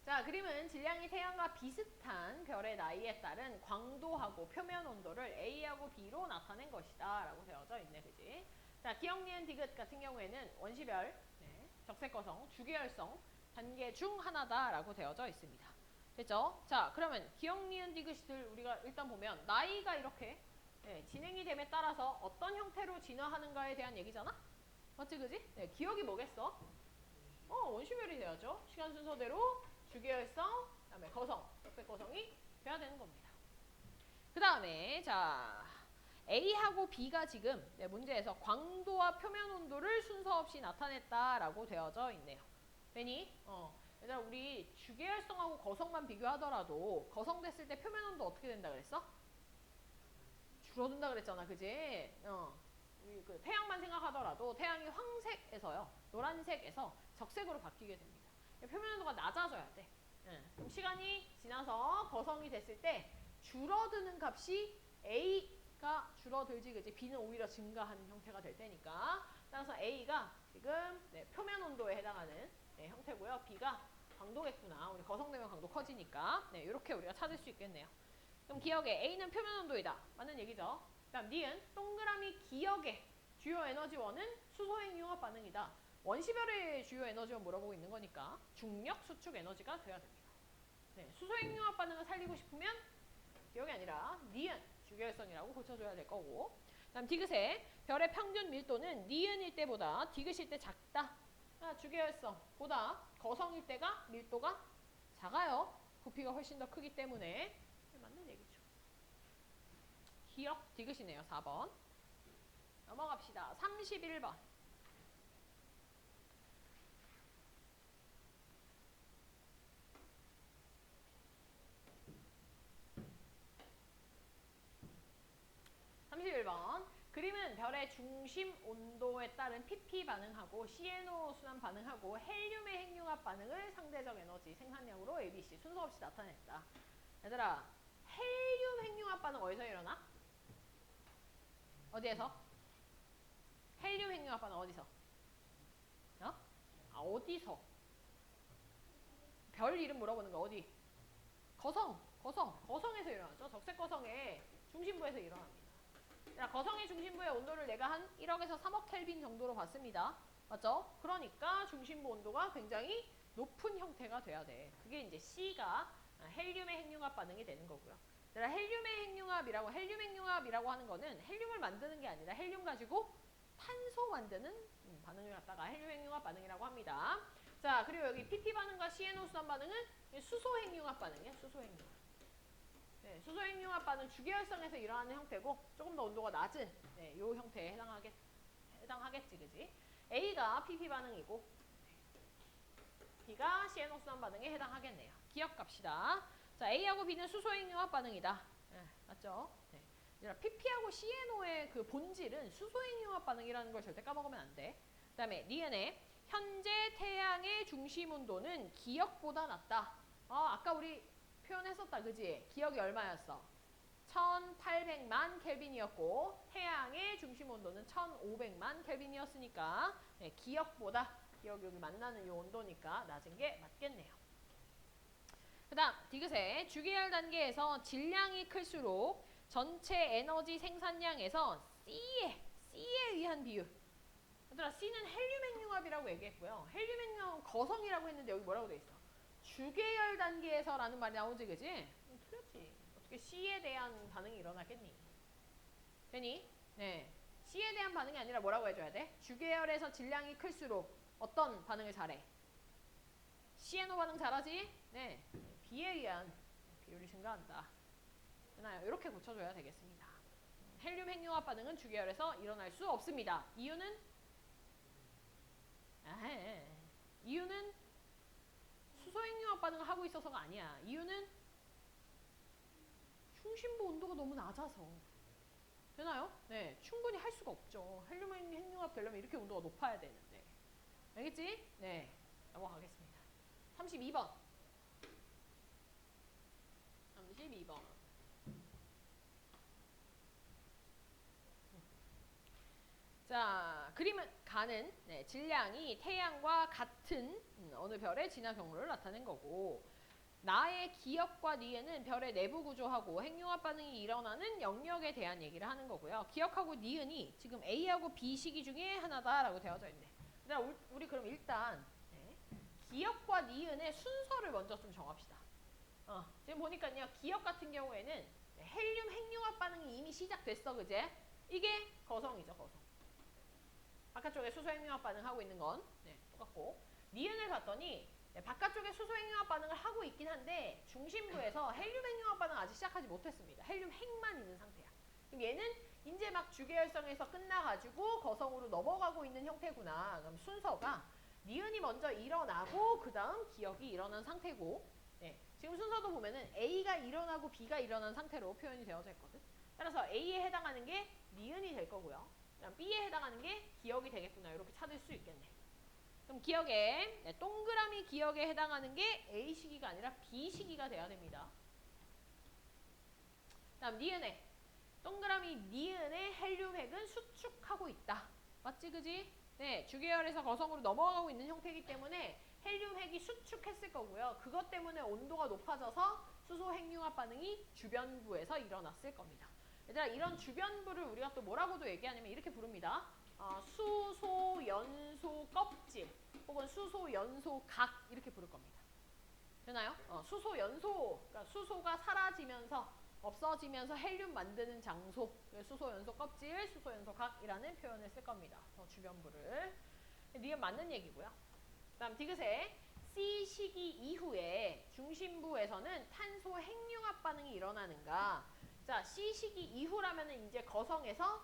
자, 그림은 질량이 태양과 비슷한 별의 나이에 따른 광도하고 표면 온도를 A하고 B로 나타낸 것이다 라고 되어져 있네, 그지? 자, 기억, 니은, 디귿 같은 경우에는 원시별, 적색거성, 주계열성 단계 중 하나다 라고 되어져 있습니다. 됐죠? 자, 그러면 기억, 니은, 디귿을 우리가 일단 보면 나이가 이렇게 진행이 됨에 따라서 어떤 형태로 진화하는가에 대한 얘기잖아? 맞지, 그지? 기억이 뭐겠어? 원시별이 돼야죠. 시간 순서대로 주계열성, 그다음에 거성, 적색거성이 돼야 되는 겁니다. 그 다음에 자 A하고 B가 지금 문제에서 광도와 표면 온도를 순서 없이 나타냈다라고 되어져 있네요. 되니? 얘들아, 우리 주계열성하고 거성만 비교하더라도 거성 됐을 때 표면 온도 어떻게 된다 그랬어? 줄어든다 그랬잖아, 그지? 그 태양만 생각하더라도 태양이 황색에서요, 노란색에서 적색으로 바뀌게 됩니다. 표면 온도가 낮아져야 돼. 그럼 시간이 지나서 거성이 됐을 때 줄어드는 값이 A가 줄어들지, 그지? B는 오히려 증가하는 형태가 될 테니까. 따라서 A가 지금 표면 온도에 해당하는 형태고요. B가 광도겠구나. 우리 거성되면 광도 커지니까. 이렇게 우리가 찾을 수 있겠네요. 그럼 기억에 A는 표면 온도이다. 맞는 얘기죠. 다음 니은 동그라미 기억의 주요 에너지원은 수소 핵융합 반응이다. 원시별의 주요 에너지원 물어보고 있는 거니까 중력 수축 에너지가 돼야 됩니다. 수소 핵융합 반응을 살리고 싶으면 기억이 아니라 니은 주계열성이라고 고쳐줘야 될 거고. 다음 디귿의 별의 평균 밀도는 니은일 때보다 디귿일 때 작다. 주계열성보다 거성일 때가 밀도가 작아요. 부피가 훨씬 더 크기 때문에 맞는 얘기죠. 기억 디귿이네요. 4번. 넘어갑시다. 31번. 그림은 별의 중심 온도에 따른 pp 반응하고 CNO 순환 반응하고 헬륨의 핵융합 반응을 상대적 에너지 생산량으로 ABC 순서 없이 나타냈다. 얘들아, 헬륨 핵융합 반응 어디서 일어나? 어디에서? 헬륨 핵융합 반응 어디서? 어? 아, 어디서? 별 이름 물어보는 거 어디? 거성에서 일어나죠. 적색거성의 중심부에서 일어납니다. 거성의 중심부의 온도를 내가 한 1억에서 3억 켈빈 정도로 봤습니다. 맞죠? 그러니까 중심부 온도가 굉장히 높은 형태가 돼야 돼. 그게 이제 C가 헬륨의 핵융합 반응이 되는 거고요. 헬륨 핵융합이라고 하는 거는 헬륨을 만드는 게 아니라 헬륨 가지고 탄소 만드는 반응을 갖다가 헬륨 핵융합 반응이라고 합니다. 자, 그리고 여기 PP 반응과 CNO 수산 반응은 수소 핵융합 반응이에요. 수소 핵융합. 네, 수소 핵융합 반응 주계열성에서 일어나는 형태고 조금 더 온도가 낮은 이 형태에 해당하겠지, 그지? A가 PP 반응이고 B가 CNO 수산 반응에 해당하겠네요. 기억합시다. 자, A하고 B는 수소 핵융합 반응이다. 네, 맞죠? 네. PP하고 CNO의 그 본질은 수소 핵융합 반응이라는 걸 절대 까먹으면 안 돼. 그 다음에 니은에 현재 태양의 중심 온도는 기억보다 낮다. 아까 우리 표현했었다, 그지? 기억이 얼마였어? 1800만 켈빈이었고 태양의 중심 온도는 1500만 켈빈이었으니까 네, 기억보다 기억 여기 만나는 이 온도니까 낮은 게 맞겠네요. 그 다음 디귿의 주계열 단계에서 질량이 클수록 전체 에너지 생산량에서 C에 의한 비율. 얘들아, C는 헬륨 핵융합이라고 얘기했고요. 헬륨 핵융합은 거성이라고 했는데 여기 뭐라고 돼 있어? 주계열 단계에서라는 말이 나오지, 그지? 틀렸지. 어떻게 C에 대한 반응이 일어나겠니? 되니? 네. C에 대한 반응이 아니라 뭐라고 해줘야 돼? 주계열에서 질량이 클수록 어떤 반응을 잘해? CNO 반응 잘하지? 네. B에 의한 비율이 증가한다. 되나요? 이렇게 고쳐줘야 되겠습니다. 헬륨 핵융합 반응은 주계열에서 일어날 수 없습니다. 이유는? 이유는 수소 핵융합 반응을 하고 있어서가 아니야. 이유는 중심부 온도가 너무 낮아서. 되나요? 네, 충분히 할 수가 없죠. 헬륨 핵융합 되려면 이렇게 온도가 높아야 되는데. 알겠지? 네, 넘어가겠습니다. 32번. 자, 그림은 가는 질량이 태양과 같은 어느 별의 진화 경로를 나타낸 거고, 나의 기억과 니은은 별의 내부 구조하고 핵융합 반응이 일어나는 영역에 대한 얘기를 하는 거고요. 기억하고 니은이 지금 A하고 B 시기 중에 하나다라고 되어져 있네. 우리 그럼 일단 기억과 니은의 순서를 먼저 좀 정합시다. 지금 보니까요, 기억 같은 경우에는 헬륨 핵융합 반응이 이미 시작됐어, 그제? 이게 거성이죠, 거성. 바깥쪽에 수소 핵융합 반응하고 있는 건 똑같고, 니은을 봤더니 바깥쪽에 수소 핵융합 반응을 하고 있긴 한데 중심부에서 헬륨 핵융합 반응 아직 시작하지 못했습니다. 헬륨 핵만 있는 상태야. 그럼 얘는 이제 막 주계열성에서 끝나가지고 거성으로 넘어가고 있는 형태구나. 그럼 순서가 니은이 먼저 일어나고 그 다음 기억이 일어난 상태고, 지금 순서도 보면은 A가 일어나고 B가 일어난 상태로 표현이 되어져 있거든. 따라서 A에 해당하는 게 니은이 될 거고요. 그다음 B에 해당하는 게 기억이 되겠구나. 이렇게 찾을 수 있겠네. 그럼 기억에 동그라미 기억에 해당하는 게 A 시기가 아니라 B 시기가 돼야 됩니다. 다음 니은에 동그라미 니은의 헬륨 핵은 수축하고 있다. 맞지, 그지? 네, 주계열에서 거성으로 넘어가고 있는 형태이기 때문에 헬륨 핵이 수축했을 거고요. 그것 때문에 온도가 높아져서 수소 핵융합 반응이 주변부에서 일어났을 겁니다. 얘들아, 이런 주변부를 우리가 또 뭐라고도 얘기하냐면 이렇게 부릅니다. 수소 연소 껍질 혹은 수소 연소 각 이렇게 부를 겁니다. 되나요? 수소 연소, 그러니까 수소가 사라지면서 없어지면서 헬륨 만드는 장소, 수소 연소 껍질, 수소 연소 각이라는 표현을 쓸 겁니다. 주변부를. 니은 맞는 얘기고요. 그다음 디귿의 C 시기 이후에 중심부에서는 탄소 핵융합 반응이 일어나는가? 자, C 시기 이후라면은 이제 거성에서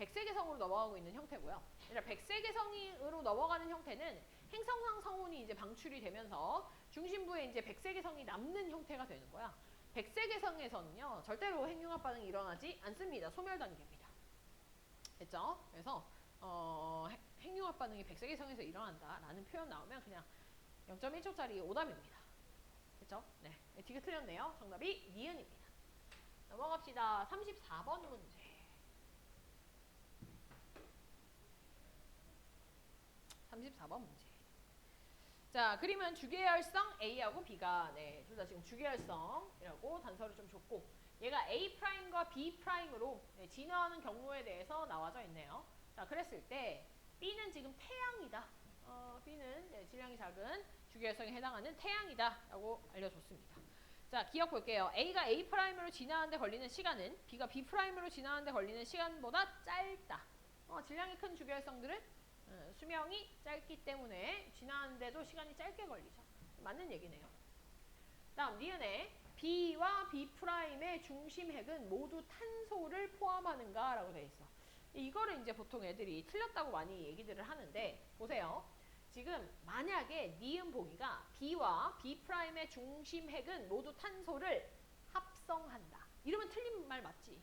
백색의성으로 넘어가고 있는 형태고요. 그러니까 백색의성으로 넘어가는 형태는 행성상 성운이 이제 방출이 되면서 중심부에 이제 백색의성이 남는 형태가 되는 거야. 백색의성에서는요, 절대로 핵융합 반응이 일어나지 않습니다. 소멸 단계입니다. 됐죠? 그래서 핵융합 반응이 백색의성에서 일어난다라는 표현 나오면 그냥 0.1초짜리 오답입니다. 됐죠? 네. 되게 틀렸네요. 정답이 니은입니다. 넘어갑시다. 34번 문제. 34번 문제. 자, 그림은 주계열성 A하고 B가 둘 다 지금 주계열성이라고 단서를 좀 줬고 얘가 A'과 B'으로 진화하는 경로에 대해서 나와져 있네요. 자, 그랬을 때 B는 지금 태양이다. B는 질량이 작은 주계열성에 해당하는 태양이다 라고 알려줬습니다. 자, 기억 볼게요. A가 A'으로 진화하는데 걸리는 시간은 B가 B'으로 진화하는데 걸리는 시간보다 짧다. 질량이 큰 주계열성들은 수명이 짧기 때문에 진화하는데도 시간이 짧게 걸리죠. 맞는 얘기네요. 다음 니은에 B와 B'의 중심핵은 모두 탄소를 포함하는가 라고 돼 있어. 이거를 이제 보통 애들이 틀렸다고 많이 얘기들을 하는데 보세요. 지금 만약에 니은 보기가 B와 B'의 중심핵은 모두 탄소를 합성한다. 이러면 틀린 말 맞지?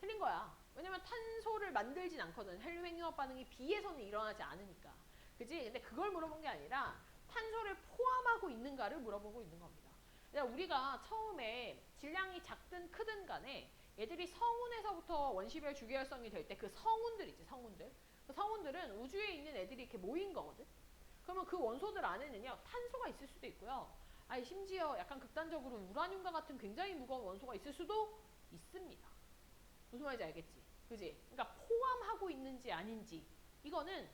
틀린 거야. 왜냐면 탄소를 만들진 않거든. 헬륨 핵융합 반응이 B에서는 일어나지 않으니까. 그지? 근데 그걸 물어본 게 아니라 탄소를 포함하고 있는가를 물어보고 있는 겁니다. 그러니까 우리가 처음에 질량이 작든 크든 간에 얘들이 성운에서부터 원시별 주계열성이 될 때 그 성운들 있지, 성운들. 그 성운들은 우주에 있는 애들이 이렇게 모인 거거든. 그러면 그 원소들 안에는요, 탄소가 있을 수도 있고요. 아니, 심지어 약간 극단적으로 우라늄과 같은 굉장히 무거운 원소가 있을 수도 있습니다. 무슨 말인지 알겠지? 그지? 그러니까 포함하고 있는지 아닌지 이거는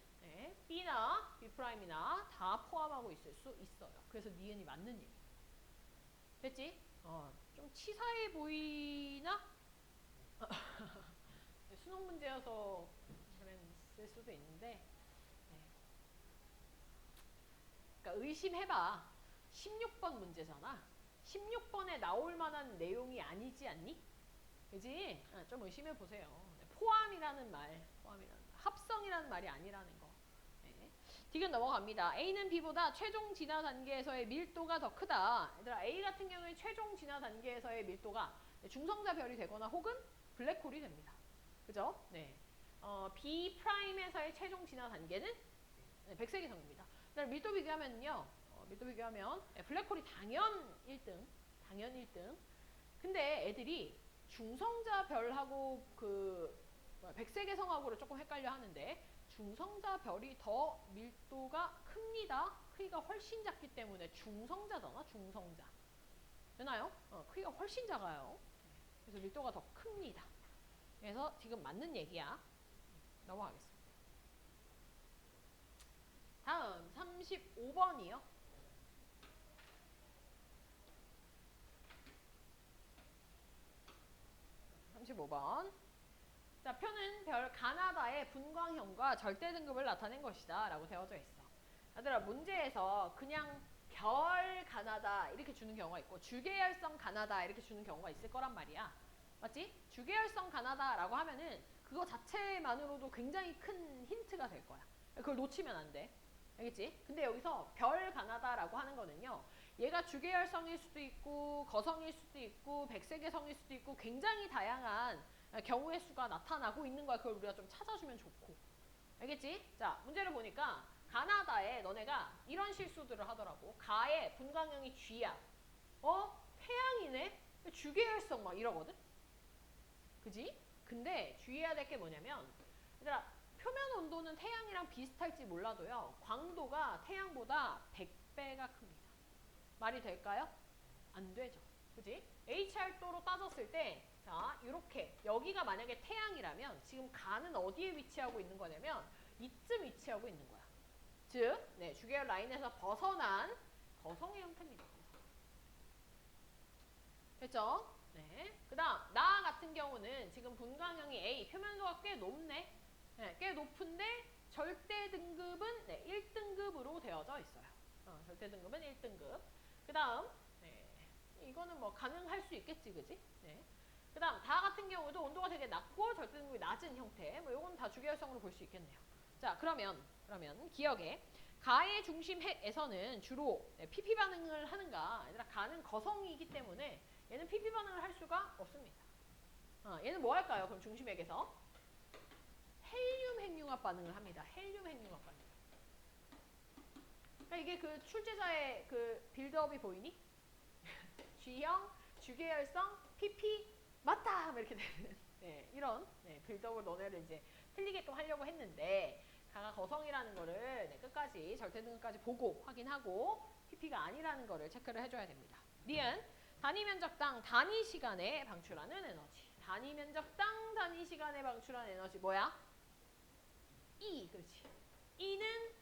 B나 B'이나 다 포함하고 있을 수 있어요. 그래서 니은이 맞는 얘기. 됐지? 좀 치사해 보이나? 수능 문제여서 그랬을 수도 있는데 그러니까 의심해봐. 16번 문제잖아. 16번에 나올 만한 내용이 아니지 않니? 그지? 좀 의심해 보세요. 포함이라는 말, 합성이라는 말이 아니라는 거. 디귿 넘어갑니다. A는 B보다 최종 진화 단계에서의 밀도가 더 크다. 얘들아, A 같은 경우에 최종 진화 단계에서의 밀도가 중성자 별이 되거나 혹은 블랙홀이 됩니다. 그죠? 네. B'에서의 최종 진화 단계는 백색이성입니다. 밀도 비교하면요. 밀도 비교하면 블랙홀이 당연 1등. 당연 1등. 근데 애들이 중성자 별하고 백색의 성하고를 조금 헷갈려 하는데 중성자 별이 더 밀도가 큽니다. 크기가 훨씬 작기 때문에 중성자잖아, 중성자. 되나요? 크기가 훨씬 작아요. 그래서 밀도가 더 큽니다. 그래서 지금 맞는 얘기야. 넘어가겠습니다. 다음 35번이요. 35번. 자, 표는 별 가나다의 분광형과 절대 등급을 나타낸 것이다 라고 되어져 있어. 얘들아, 문제에서 그냥 별 가나다 이렇게 주는 경우가 있고 주계열성 가나다 이렇게 주는 경우가 있을 거란 말이야. 맞지? 주계열성 가나다라고 하면은 그거 자체만으로도 굉장히 큰 힌트가 될 거야. 그걸 놓치면 안 돼. 알겠지? 근데 여기서 별 가나다라고 하는 거는요. 얘가 주계열성일 수도 있고 거성일 수도 있고 백색의 성일 수도 있고 굉장히 다양한 경우의 수가 나타나고 있는 거야. 그걸 우리가 좀 찾아주면 좋고. 알겠지? 자, 문제를 보니까 가나다에 너네가 이런 실수들을 하더라고. 가의 분광형이 G야. 태양이네? 주계열성 막 이러거든? 그지? 근데 주의해야 될 게 뭐냐면 얘들아, 표면 온도는 태양이랑 비슷할지 몰라도요. 광도가 태양보다 100배가 큽니다. 말이 될까요? 안 되죠. 그지? HR도로 따졌을 때 자, 이렇게 여기가 만약에 태양이라면 지금 가는 어디에 위치하고 있는 거냐면 이쯤 위치하고 있는 거야. 즉, 주계열 라인에서 벗어난 거성의 형태입니다. 됐죠? 네. 그 다음 나 같은 경우는 지금 분광형이 A, 표면도가 꽤 높네. 꽤 높은데 절대 등급은 1등급으로 되어져 있어요. 절대 등급은 1등급. 그 다음 이거는 뭐 가능할 수 있겠지, 그지? 네. 그 다음 다 같은 경우도 온도가 되게 낮고 절대 등급이 낮은 낮은 형태. 뭐 요건 다 주계열성으로 볼 수 있겠네요. 자, 그러면 기억에 가의 중심 핵에서는 주로 PP 반응을 하는가? 얘들아, 가는 거성이기 때문에 얘는 PP 반응을 할 수가 없습니다. 얘는 뭐 할까요? 그럼 중심 핵에서 헬륨 핵융합 반응을 합니다. 헬륨 핵융합 반응. 그러니까 이게 그 출제자의 그 빌드업이 보이니? G형, 주계열성, PP, 맞다! 이렇게 되는 네, 이런 빌드업을 너네를 이제 틀리게끔 하려고 했는데 가가 거성이라는 거를 끝까지 절대등급까지 보고 확인하고 PP가 아니라는 거를 체크를 해줘야 됩니다. 니은 단위 면적당 단위 시간에 방출하는 에너지. 단위 면적당 단위 시간에 방출하는 에너지 뭐야? E, 그렇지. E는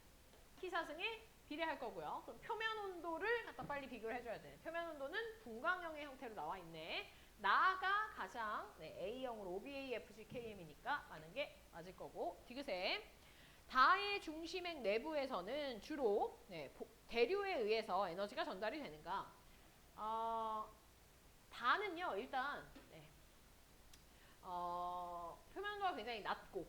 T사승에 비례할 거고요. 그럼 표면 온도를 갖다 빨리 비교를 해줘야 돼. 표면 온도는 분광형의 형태로 나와 있네. 나가 가장 A형으로 OBAFGKM이니까 많은 게 맞을 거고. 디귿에 다의 중심핵 내부에서는 주로 대류에 의해서 에너지가 전달이 되는가? 다는요 일단 표면 온도가 굉장히 낮고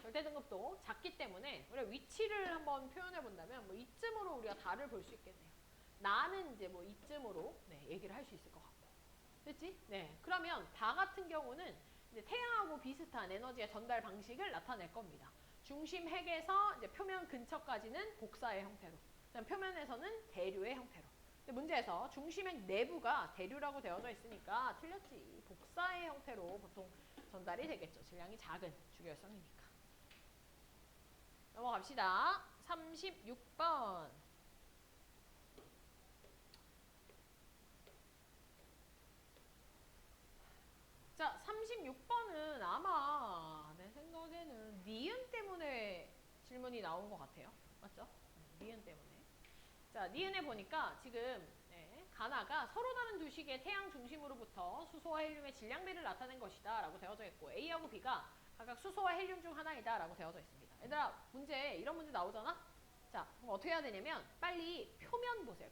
절대 등급도 작기 때문에 우리가 위치를 한번 표현해 본다면 뭐 이쯤으로 우리가 다를 볼 수 있겠네요. 나는 이제 뭐 이쯤으로 얘기를 할 수 있을 것 같고. 됐지? 네. 그러면 다 같은 경우는 이제 태양하고 비슷한 에너지의 전달 방식을 나타낼 겁니다. 중심 핵에서 이제 표면 근처까지는 복사의 형태로. 그다음 표면에서는 대류의 형태로. 근데 문제에서 중심핵 내부가 대류라고 되어져 있으니까 틀렸지. 복사의 형태로 보통 전달이 되겠죠. 질량이 작은 주계열성이니까. 넘어갑시다. 36번. 자, 36번은 아마 내 생각에는 니은 때문에 질문이 나온 것 같아요. 맞죠? 니은 때문에. 자, 니은에 보니까 지금 가나가 서로 다른 두 식의 태양 중심으로부터 수소와 헬륨의 질량비를 나타낸 것이다 라고 되어져 있고 A하고 B가 각각 수소와 헬륨 중 하나이다 라고 되어져 있습니다. 얘들아, 이런 문제 나오잖아? 자, 그럼 어떻게 해야 되냐면 빨리 표면 보세요.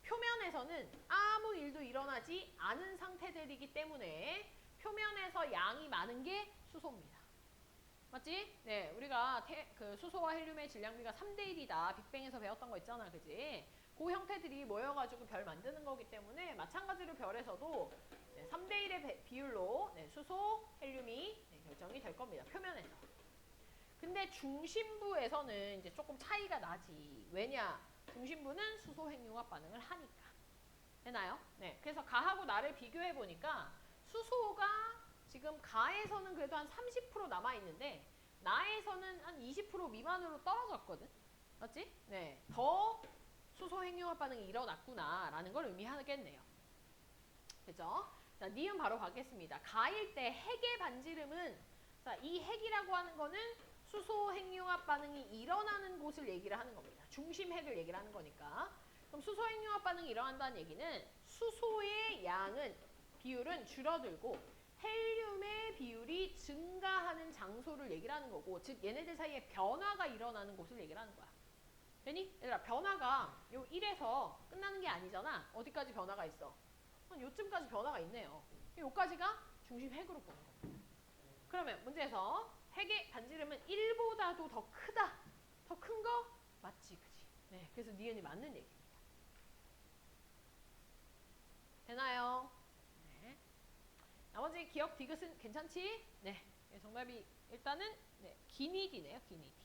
표면에서는 아무 일도 일어나지 않은 상태들이기 때문에 표면에서 양이 많은 게 수소입니다. 맞지? 네, 우리가 그 수소와 헬륨의 질량비가 3대1이다. 빅뱅에서 배웠던 거 있잖아. 그지? 그 형태들이 모여가지고 별 만드는 거기 때문에 마찬가지로 별에서도 3대1의 비율로 수소, 헬륨이 결정이 될 겁니다. 표면에서. 근데 중심부에서는 이제 조금 차이가 나지. 왜냐? 중심부는 수소 핵융합 반응을 하니까. 되나요? 네. 그래서 가하고 나를 비교해 보니까 수소가 지금 가에서는 그래도 한 30% 남아있는데 나에서는 한 20% 미만으로 떨어졌거든. 맞지? 네. 더 수소 핵융합 반응이 일어났구나라는 걸 의미하겠네요. 그죠? 자, 니은 바로 가겠습니다. 가일 때 핵의 반지름은 자, 이 핵이라고 하는 거는 수소 핵융합 반응이 일어나는 곳을 얘기를 하는 겁니다. 중심 핵을 얘기를 하는 거니까. 그럼 수소 핵융합 반응이 일어난다는 얘기는 수소의 비율은 줄어들고 헬륨의 비율이 증가하는 장소를 얘기를 하는 거고, 즉 얘네들 사이에 변화가 일어나는 곳을 얘기를 하는 거야. 되니? 얘들아, 변화가 요 1에서 끝나는 게 아니잖아. 어디까지 변화가 있어? 요쯤까지 변화가 있네요. 요까지가 중심 핵으로 보는 겁니다. 그러면 문제에서 핵의 반지름은 1보다도 더 크다. 더 큰 거? 맞지, 그지? 네, 그래서 니은이 맞는 얘기입니다. 되나요? 네. 나머지 기억 디귿은 괜찮지? 네. 정답이 일단은 기니디네요, 기니디.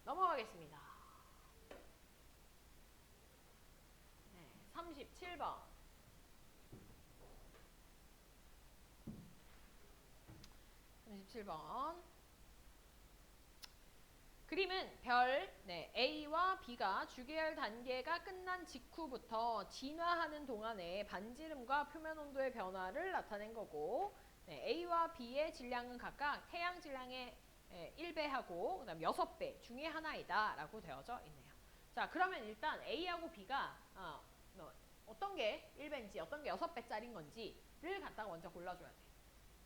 넘어가겠습니다. 네, 37번. 37번. 그림은 별 A와 B가 주계열 단계가 끝난 직후부터 진화하는 동안에 반지름과 표면 온도의 변화를 나타낸 거고, A와 B의 질량은 각각 태양 질량의 1배하고 그다음 6배 중에 하나이다 라고 되어져 있네요. 자, 그러면 일단 A하고 B가 어떤 게 1배인지 어떤 게 6배짜리인 건지를 갖다가 먼저 골라줘야 돼.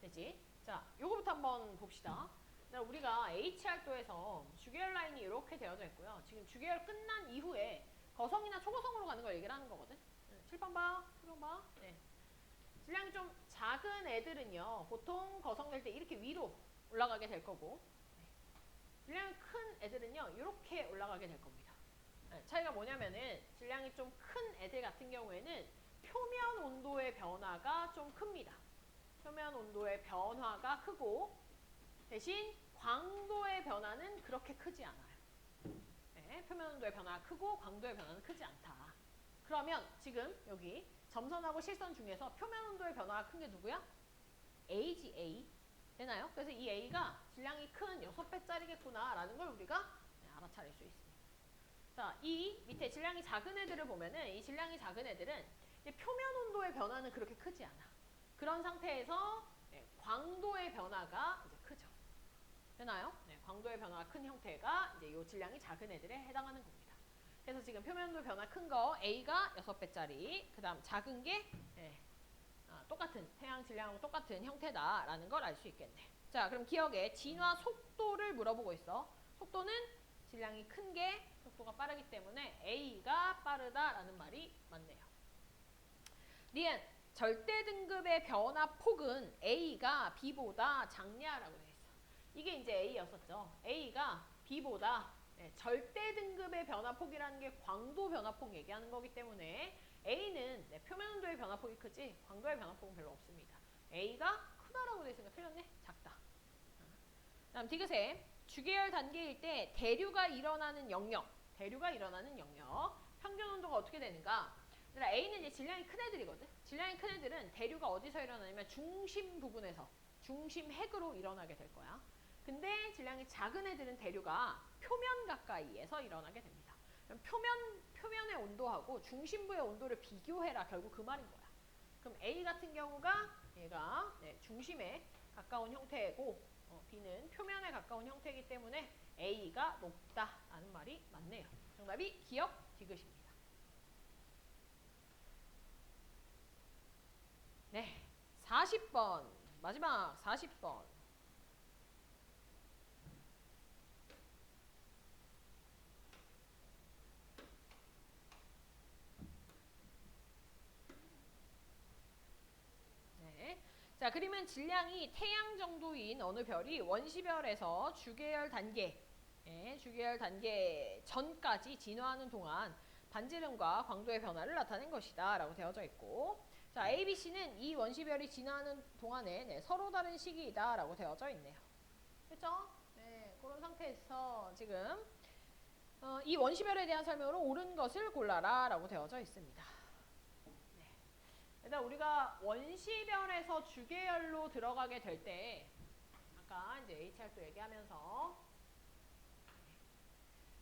되지? 자, 요거부터 한번 봅시다. 우리가 H활도에서 주계열 라인이 이렇게 되어져 있고요. 지금 주계열 끝난 이후에 거성이나 초거성으로 가는 걸 얘기를 하는 거거든. 7번 봐. 7번 봐. 네. 질량이 좀 작은 애들은요, 보통 거성될 때 이렇게 위로 올라가게 될 거고, 질량이 큰 애들은요, 이렇게 올라가게 될 겁니다. 차이가 뭐냐면은 질량이 좀 큰 애들 같은 경우에는 표면 온도의 변화가 좀 큽니다. 표면 온도의 변화가 크고 대신 광도의 변화는 그렇게 크지 않아요. 네, 표면 온도의 변화가 크고 광도의 변화는 크지 않다. 그러면 지금 여기 점선하고 실선 중에서 표면 온도의 변화가 큰 게 누구야? A지, A. 되나요? 그래서 이 A가 질량이 큰 6배짜리겠구나 라는 걸 우리가 알아차릴 수 있습니다. 자, 이 밑에 질량이 작은 애들을 보면은 이 질량이 작은 애들은 표면 온도의 변화는 그렇게 크지 않아. 그런 상태에서 광도의 변화가 이제 크죠. 되나요? 네, 광도의 변화가 큰 형태가 이제 이 질량이 작은 애들에 해당하는 겁니다. 그래서 지금 표면 온도 변화 큰 거 A가 6배짜리, 그 다음 작은 게 똑같은 태양 질량하고 똑같은 형태다라는 걸 알 수 있겠네. 자, 그럼 기억에 진화 속도를 물어보고 있어. 속도는 질량이 큰 게 속도가 빠르기 때문에 A가 빠르다라는 말이 맞네요. 리엔, 절대 등급의 변화 폭은 A가 B보다 작냐라고 되어 있어. 이게 이제 A였었죠. A가 B보다 절대 등급의 변화폭이라는 게 광도 변화폭 얘기하는 거기 때문에 A는 표면 온도의 변화폭이 크지 광도의 변화폭은 별로 없습니다. A가 크다라고 되어 있으니까 틀렸네. 작다. 다음 디귿에 주계열 단계일 때 대류가 일어나는 영역, 평균 온도가 어떻게 되는가? A는 이제 질량이 큰 애들이거든. 질량이 큰 애들은 대류가 어디서 일어나냐면 중심 부분에서, 중심 핵으로 일어나게 될 거야. 근데 질량이 작은 애들은 대류가 표면 가까이에서 일어나게 됩니다. 그럼 표면의 온도하고 중심부의 온도를 비교해라. 결국 그 말인 거야. 그럼 A 같은 경우가 얘가 중심에 가까운 형태고 B는 표면에 가까운 형태이기 때문에 A가 높다라는 말이 맞네요. 정답이 기억 디귿입니다. 네, 40번 마지막 40번. 네. 자, 그러면 질량이 태양 정도인 어느 별이 원시별에서 주계열 단계, 주계열 단계 전까지 진화하는 동안 반지름과 광도의 변화를 나타낸 것이다 라고 되어져 있고, 자, A, B, C는 이 원시별이 진화하는 동안에 서로 다른 시기이다 라고 되어져 있네요. 그렇죠? 네, 그런 상태에서 지금 이 원시별에 대한 설명으로 옳은 것을 골라라 라고 되어져 있습니다. 일단 우리가 원시별에서 주계열로 들어가게 될 때 아까 이제 HR도 얘기하면서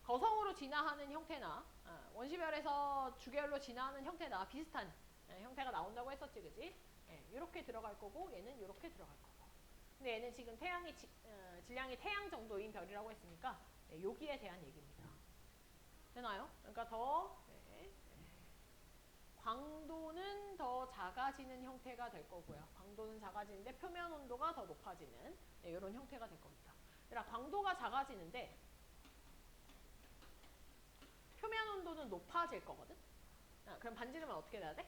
거성으로 진화하는 형태나 원시별에서 주계열로 진화하는 형태나 비슷한 형태가 나온다고 했었지, 그지? 이렇게 들어갈 거고 얘는 이렇게 들어갈 거고. 근데 얘는 지금 질량이 태양 정도인 별이라고 했으니까 여기에 대한 얘기입니다. 되나요? 그러니까 광도는 더 작아지는 형태가 될 거고요. 광도는 작아지는데 표면 온도가 더 높아지는 이런 형태가 될 겁니다. 그러니까 광도가 작아지는데 표면 온도는 높아질 거거든. 그럼 반지름은 어떻게 돼야 돼?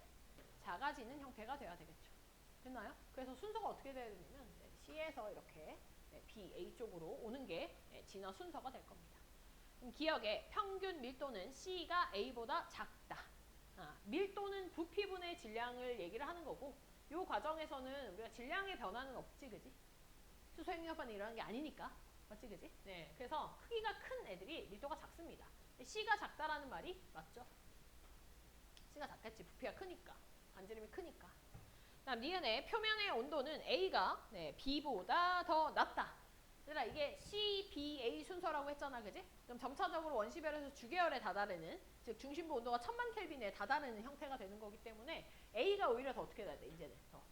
작아지는 형태가 돼야 되겠죠. 됐나요? 그래서 순서가 어떻게 돼야 되냐면 C에서 이렇게 B, A 쪽으로 오는 게 진화 순서가 될 겁니다. 그럼 기억에 평균 밀도는 C가 A보다 작다. 밀도는 부피분의 질량을 얘기를 하는 거고, 이 과정에서는 우리가 질량의 변화는 없지, 그지? 수소핵력 반응이 일어나는 게 아니니까. 맞지, 그지? 네, 그래서 크기가 큰 애들이 밀도가 작습니다. C가 작다라는 말이 맞죠? C가 작겠지, 부피가 크니까. 반지름이 크니까. 다음 니은의 표면의 온도는 A가 B보다 더 낮다. 얘들아, 이게 C, B, A 순서라고 했잖아, 그지? 그럼 점차적으로 원시별에서 주계열에 다다르는, 즉 중심부 온도가 1000만 켈빈에 다다르는 형태가 되는 거기 때문에 A가 오히려 더 어떻게 돼야 돼, 이제는 더.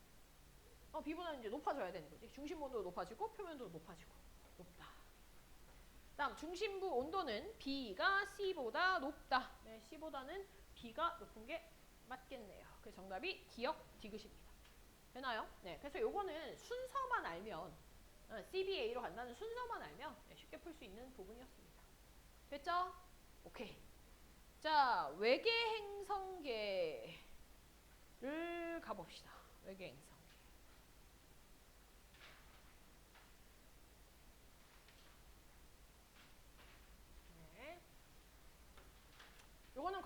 B보다는 이제 높아져야 되는 거지. 중심부 온도도 높아지고 표면도 높아지고 높다. 다음 중심부 온도는 B가 C보다 높다. 네, C보다는 B가 높은 게 맞겠네요. 그래서 정답이 기억 디귿입니다. 되나요? 네, 그래서 요거는 순서만 알면 CBA로 간다는 순서만 알면 쉽게 풀 수 있는 부분이었습니다. 됐죠? 오케이. 자, 외계 행성계를 가봅시다. 외계 행성계.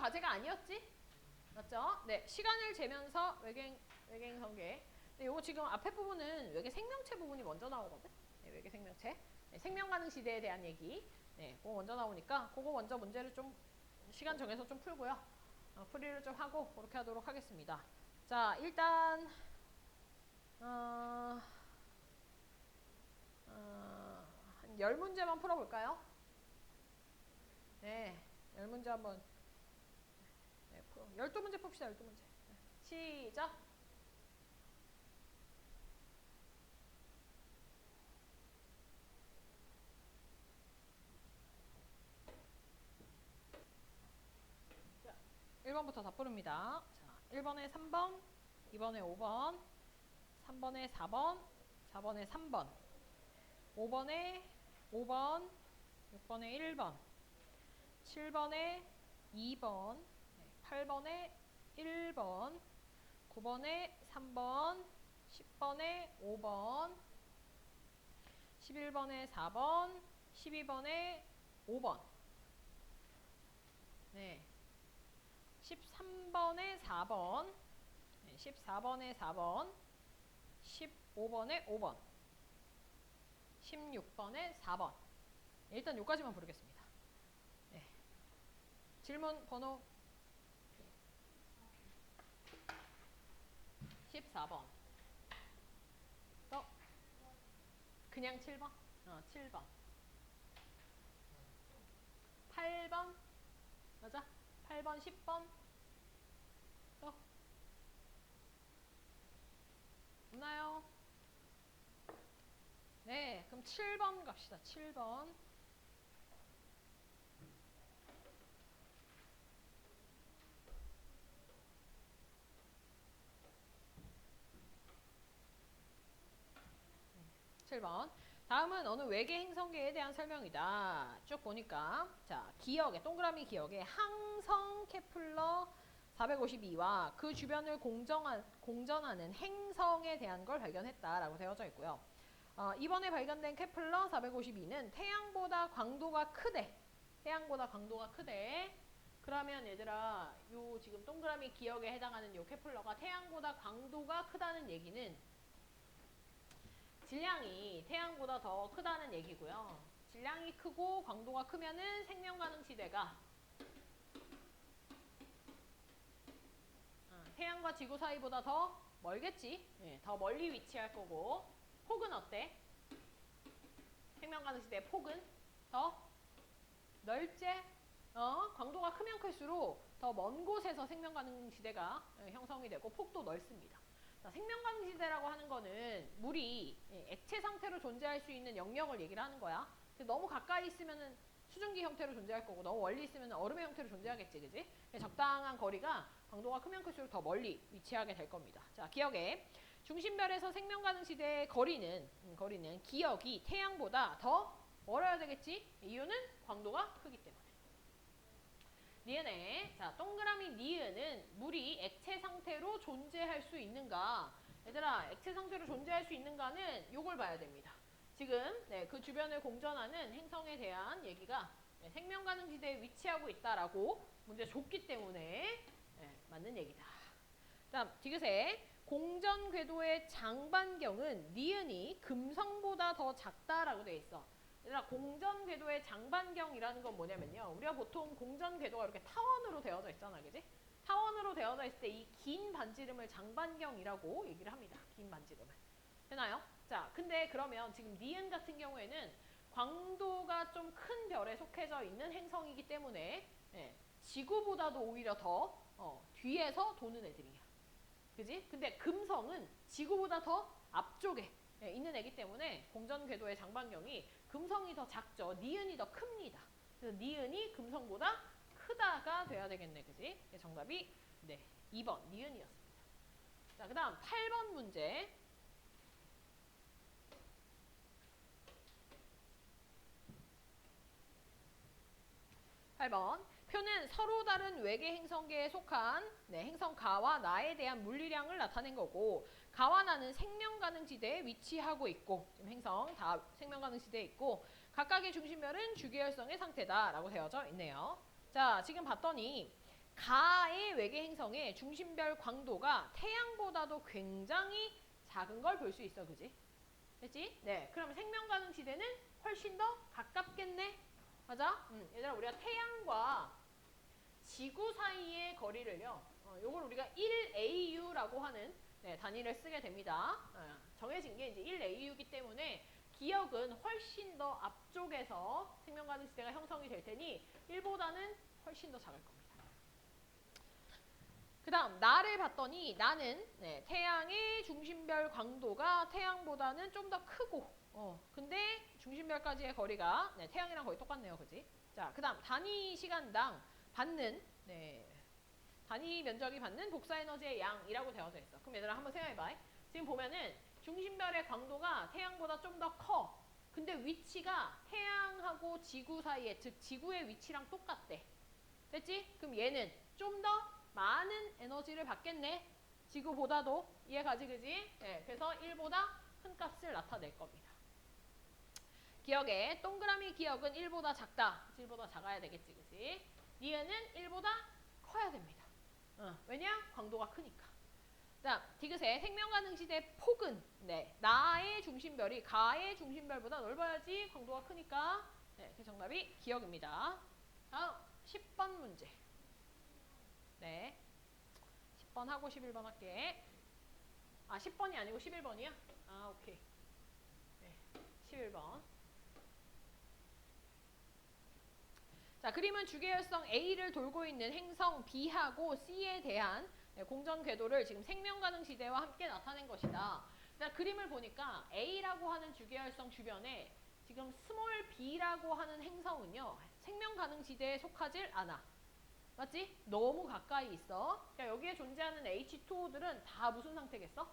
과제가 아니었지? 맞죠? 네, 시간을 재면서 외계 행성계. 근데 요거 지금 앞에 부분은 외계 생명체 부분이 먼저 나오거든. 네, 외계 생명체. 네, 생명 가능 시대에 대한 얘기. 네, 그거 먼저 나오니까 그거 먼저 문제를 좀 시간 정해서 좀 풀고요. 풀이를 좀 하고 그렇게 하도록 하겠습니다. 자, 일단 한 10문제만 풀어볼까요? 네, 10문제 한번. 네, 12문제 풉시다. 12문제. 네, 시작. 자, 1번부터 다 부릅니다. 자, 1번에 3번, 2번에 5번, 3번에 4번, 4번에 3번, 5번에 5번, 6번에 1번, 7번에 2번, 8번에 1번, 9번에 3번, 10번에 5번, 11번에 4번, 12번에 5번, 네, 13번에 4번, 네, 14번에 4번, 15번에 5번, 16번에 4번. 일단 여기까지만 부르겠습니다. 네. 질문 번호 14번. 또 그냥 7번? 7번. 8번? 맞아? 8번, 10번? 또 없나요? 네, 그럼 7번 갑시다. 7번. 다음은 어느 외계 행성계에 대한 설명이다. 쭉 보니까 자, 기억에 동그라미 기억에 항성 케플러 452와 그 주변을 공전하는 행성에 대한 걸 발견했다라고 되어져 있고요. 이번에 발견된 케플러 452는 태양보다 광도가 크대. 태양보다 광도가 크대. 그러면 얘들아, 요 지금 동그라미 기억에 해당하는 요 케플러가 태양보다 광도가 크다는 얘기는 질량이 태양보다 더 크다는 얘기고요. 질량이 크고 광도가 크면은 생명 가능 시대가 태양과 지구 사이보다 더 멀겠지. 예, 더 멀리 위치할 거고. 폭은 어때? 생명 가능 시대의 폭은 더 넓제? 광도가 크면 클수록 더 먼 곳에서 생명 가능 시대가 형성이 되고 폭도 넓습니다. 자, 생명 가능 시대라고 하는 거는 물이 액체 상태로 존재할 수 있는 영역을 얘기를 하는 거야. 너무 가까이 있으면은 수증기 형태로 존재할 거고 너무 멀리 있으면 얼음의 형태로 존재하겠지, 그지? 적당한 거리가 광도가 크면 클수록 더 멀리 위치하게 될 겁니다. 자, 기억에 중심별에서 생명 가능 시대의 거리는 기억이 태양보다 더 멀어야 되겠지? 이유는 광도가 크기 때문에. 니은에 자, 동그라미 니은은 물이 액체 상태로 존재할 수 있는가? 얘들아, 액체 상태로 존재할 수 있는가는 요걸 봐야 됩니다. 지금 그 주변을 공전하는 행성에 대한 얘기가 생명 가능 지대에 위치하고 있다라고 문제 줬기 때문에 맞는 얘기다. 다음 디귿에 공전 궤도의 장반경은 니은이 금성보다 더 작다라고 돼 있어. 얘들아, 공전 궤도의 장반경이라는 건 뭐냐면요. 우리가 보통 공전 궤도가 이렇게 타원으로 되어져 있잖아, 그지? 타원으로 되어져 있을 때 이 긴 반지름을 장반경이라고 얘기를 합니다. 긴 반지름을. 되나요? 자, 근데 그러면 지금 니은 같은 경우에는 광도가 좀 큰 별에 속해져 있는 행성이기 때문에 지구보다도 오히려 더 뒤에서 도는 애들이야. 그지? 근데 금성은 지구보다 더 앞쪽에 있는 애기 때문에 공전 궤도의 장반경이 금성이 더 작죠. 니은이 더 큽니다. 그래서 니은이 금성보다 크다가 돼야 되겠네. 그지? 정답이 2번 니은이었습니다. 자, 그 다음 8번 문제. 8번. 표는 서로 다른 외계 행성계에 속한 행성 가와 나에 대한 물리량을 나타낸 거고, 가와 나는 생명 가능 지대에 위치하고 있고, 지금 행성 다 생명 가능 지대에 있고, 각각의 중심별은 주계열성의 상태다라고 되어져 있네요. 자, 지금 봤더니 가의 외계 행성의 중심별 광도가 태양보다도 굉장히 작은 걸 볼 수 있어, 그지? 됐지? 네. 그럼 생명 가능 시대는 훨씬 더 가깝겠네. 맞아? 얘들아, 우리가 태양과 지구 사이의 거리를요. 요걸 우리가 1AU라고 하는 단위를 쓰게 됩니다. 정해진 게 이제 1AU이기 때문에 기억은 훨씬 더 앞쪽에서 생명 가능 시대가 형성이 될 테니 1보다는 훨씬 더 작을 겁니다. 그 다음 나를 봤더니 나는 태양의 중심별 광도가 태양보다는 좀 더 크고 근데 중심별까지의 거리가 태양이랑 거의 똑같네요. 그지? 자, 그 다음 단위 시간당 받는 단위 면적이 받는 복사 에너지의 양이라고 되어져 있어. 그럼 얘들아 한번 생각해봐. 지금 보면은 중심별의 광도가 태양보다 좀 더 커. 근데 위치가 태양하고 지구 사이에, 즉 지구의 위치랑 똑같대. 됐지? 그럼 얘는 좀 더 많은 에너지를 받겠네. 지구보다도. 이해가지, 그지? 네, 그래서 1보다 큰 값을 나타낼 겁니다. 기억에 동그라미 기억은 1보다 작다. 1보다 작아야 되겠지, 그지? 니은은 1보다 커야 됩니다. 왜냐? 광도가 크니까. 자, 디귿의 생명 가능 시대 폭은 나의 중심별이 가의 중심별보다 넓어야지 광도가 크니까 그 정답이 기억입니다. 다음 10번 문제. 네. 10번 하고 11번 할게. 아, 10번이 아니고 11번이야? 아, 오케이. 네. 11번. 자, 그림은 주계열성 A를 돌고 있는 행성 B하고 C에 대한 공전 궤도를 지금 생명 가능 시대와 함께 나타낸 것이다. 자, 그림을 보니까 A라고 하는 주계열성 주변에 지금 스몰 b라고 하는 행성은요. 생명 가능 시대에 속하질 않아. 맞지? 너무 가까이 있어. 그러니까 여기에 존재하는 H2O들은 다 무슨 상태겠어?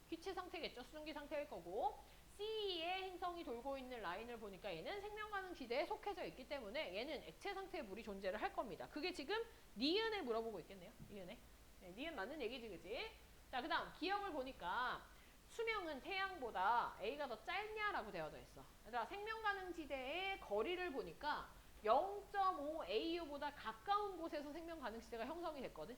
기체 상태겠죠. 수증기 상태일 거고. C의 행성이 돌고 있는 라인을 보니까 얘는 생명 가능 시대에 속해져 있기 때문에 얘는 액체 상태의 물이 존재를 할 겁니다. 그게 지금 니은에 물어보고 있겠네요. 니은에. 네, 니은 맞는 얘기지, 그지? 자, 그 다음 기억을 보니까 수명은 태양보다 A가 더 짧냐라고 되어져 있어. 얘들아, 생명 가능 시대의 거리를 보니까 0.5AU보다 가까운 곳에서 생명 가능 시대가 형성이 됐거든.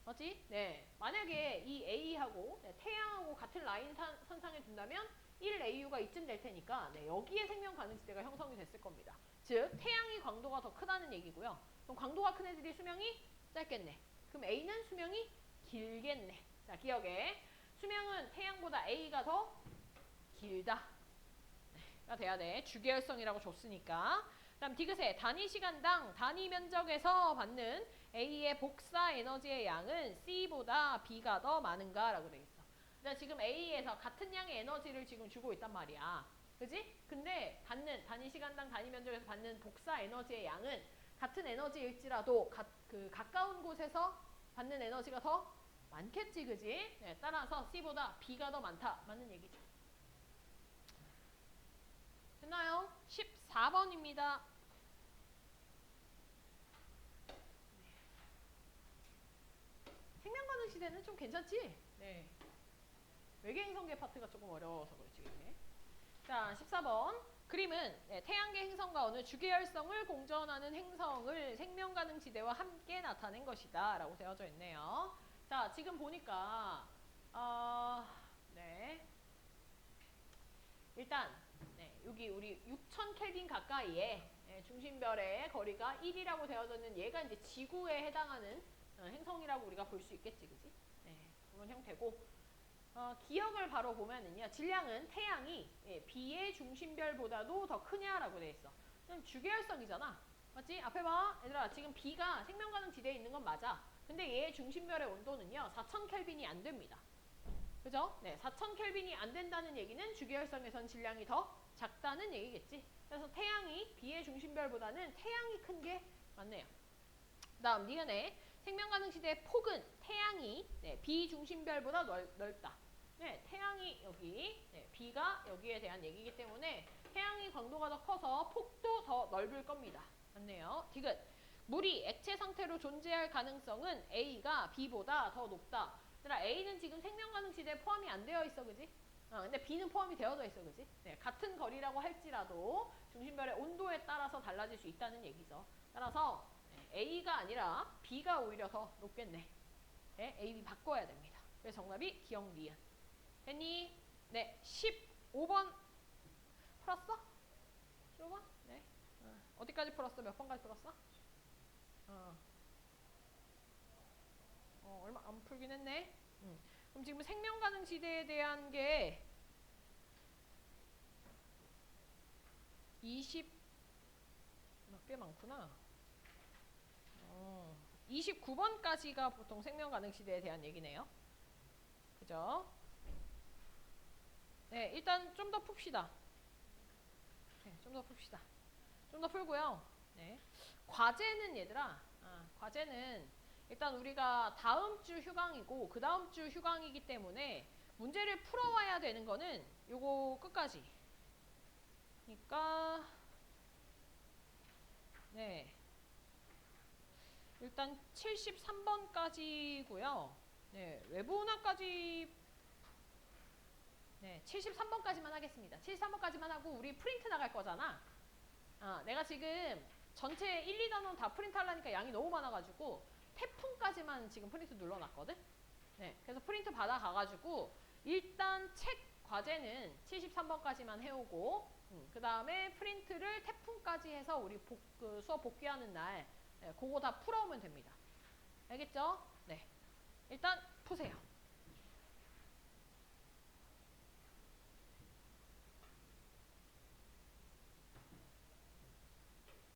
맞지? 네. 만약에 이 A하고 태양하고 같은 라인 선상에 둔다면 1AU가 이쯤 될 테니까 여기에 생명 가능 시대가 형성이 됐을 겁니다. 즉 태양이 광도가 더 크다는 얘기고요. 그럼 광도가 큰 애들이 수명이 짧겠네. 그럼 A는 수명이 길겠네. 자, 기억에 수명은 태양보다 A가 더 길다. 가 돼야 돼. 주계열성이라고 줬으니까. 그다음 디귿의 단위 시간당 단위 면적에서 받는 A의 복사 에너지의 양은 C보다 B가 더 많은가라고 돼 있어. 그러니까 지금 A에서 같은 양의 에너지를 지금 주고 있단 말이야. 그지? 근데 받는 단위 시간당 단위 면적에서 받는 복사 에너지의 양은 같은 에너지일지라도 가까운 곳에서 받는 에너지가 더 많겠지, 그지? 네, 따라서 C보다 B가 더 많다. 맞는 얘기죠. 됐나요? 14번입니다. 생명 가능 시대는 좀 괜찮지? 네. 외계 행성계 파트가 조금 어려워서 그렇지. 그치? 자, 14번. 그림은 태양계 행성과 어느 주계열성을 공전하는 행성을 생명 가능 시대와 함께 나타낸 것이다. 라고 되어져 있네요. 자, 지금 보니까 일단 여기 우리 6000 켈빈 가까이에 중심별의 거리가 1이라고 되어져 있는 얘가 이제 지구에 해당하는 행성이라고 우리가 볼 수 있겠지, 그지? 그런 형태고 기억을 바로 보면은요, 질량은 태양이 B의 중심별보다도 더 크냐라고 돼 있어. 주계열성이잖아, 맞지? 앞에 봐, 얘들아, 지금 B가 생명 가능 지대에 있는 건 맞아. 근데 얘의 중심별의 온도는요, 4000 켈빈이 안 됩니다. 그죠? 네, 4000 켈빈이 안 된다는 얘기는 주계열성에선 질량이 더 작다는 얘기겠지. 그래서 태양이 B의 중심별보다는 태양이 큰 게 맞네요. 다음 니은의 생명 가능 시대의 폭은 태양이 B 중심별보다 넓다. 네, 태양이 여기, B가 여기에 대한 얘기이기 때문에 태양이 광도가 더 커서 폭도 더 넓을 겁니다. 맞네요. 디귿. 물이 액체 상태로 존재할 가능성은 A가 B보다 더 높다. 얘들아, A는 지금 생명 가능 시대에 포함이 안 되어 있어, 그지? 근데 B는 포함이 되어져 있어, 그지? 네, 같은 거리라고 할지라도 중심별의 온도에 따라서 달라질 수 있다는 얘기죠. 따라서 A가 아니라 B가 오히려 더 높겠네. 네, A, B 바꿔야 됩니다. 그래서 정답이 기억, 니은. 했니? 네, 15번 풀었어? 15번? 네. 어디까지 풀었어? 몇 번까지 풀었어? 얼마 안 풀긴 했네. 그럼 지금 생명 가능 시대에 대한 게 꽤 많구나. 29번까지가 보통 생명 가능 시대에 대한 얘기네요. 그죠? 네, 일단 좀 더 풉시다. 네, 좀 더 풉시다. 좀 더 풀고요. 네. 과제는 얘들아, 과제는 일단 우리가 다음 주 휴강이고 그 다음 주 휴강이기 때문에 문제를 풀어와야 되는 거는 요거 끝까지. 그러니까 네. 일단 73번까지고요. 네, 외부문화까지 네, 73번까지만 하겠습니다. 73번까지만 하고 우리 프린트 나갈 거잖아. 내가 지금 전체 1, 2단원 다 프린트 하려니까 양이 너무 많아가지고 태풍까지만 지금 프린트 눌러놨거든. 네, 그래서 프린트 받아가가지고 일단 책 과제는 73번까지만 해오고 그 다음에 프린트를 태풍까지 해서 우리 수업 복귀하는 날 그거 다 풀어오면 됩니다. 알겠죠? 네, 일단 푸세요.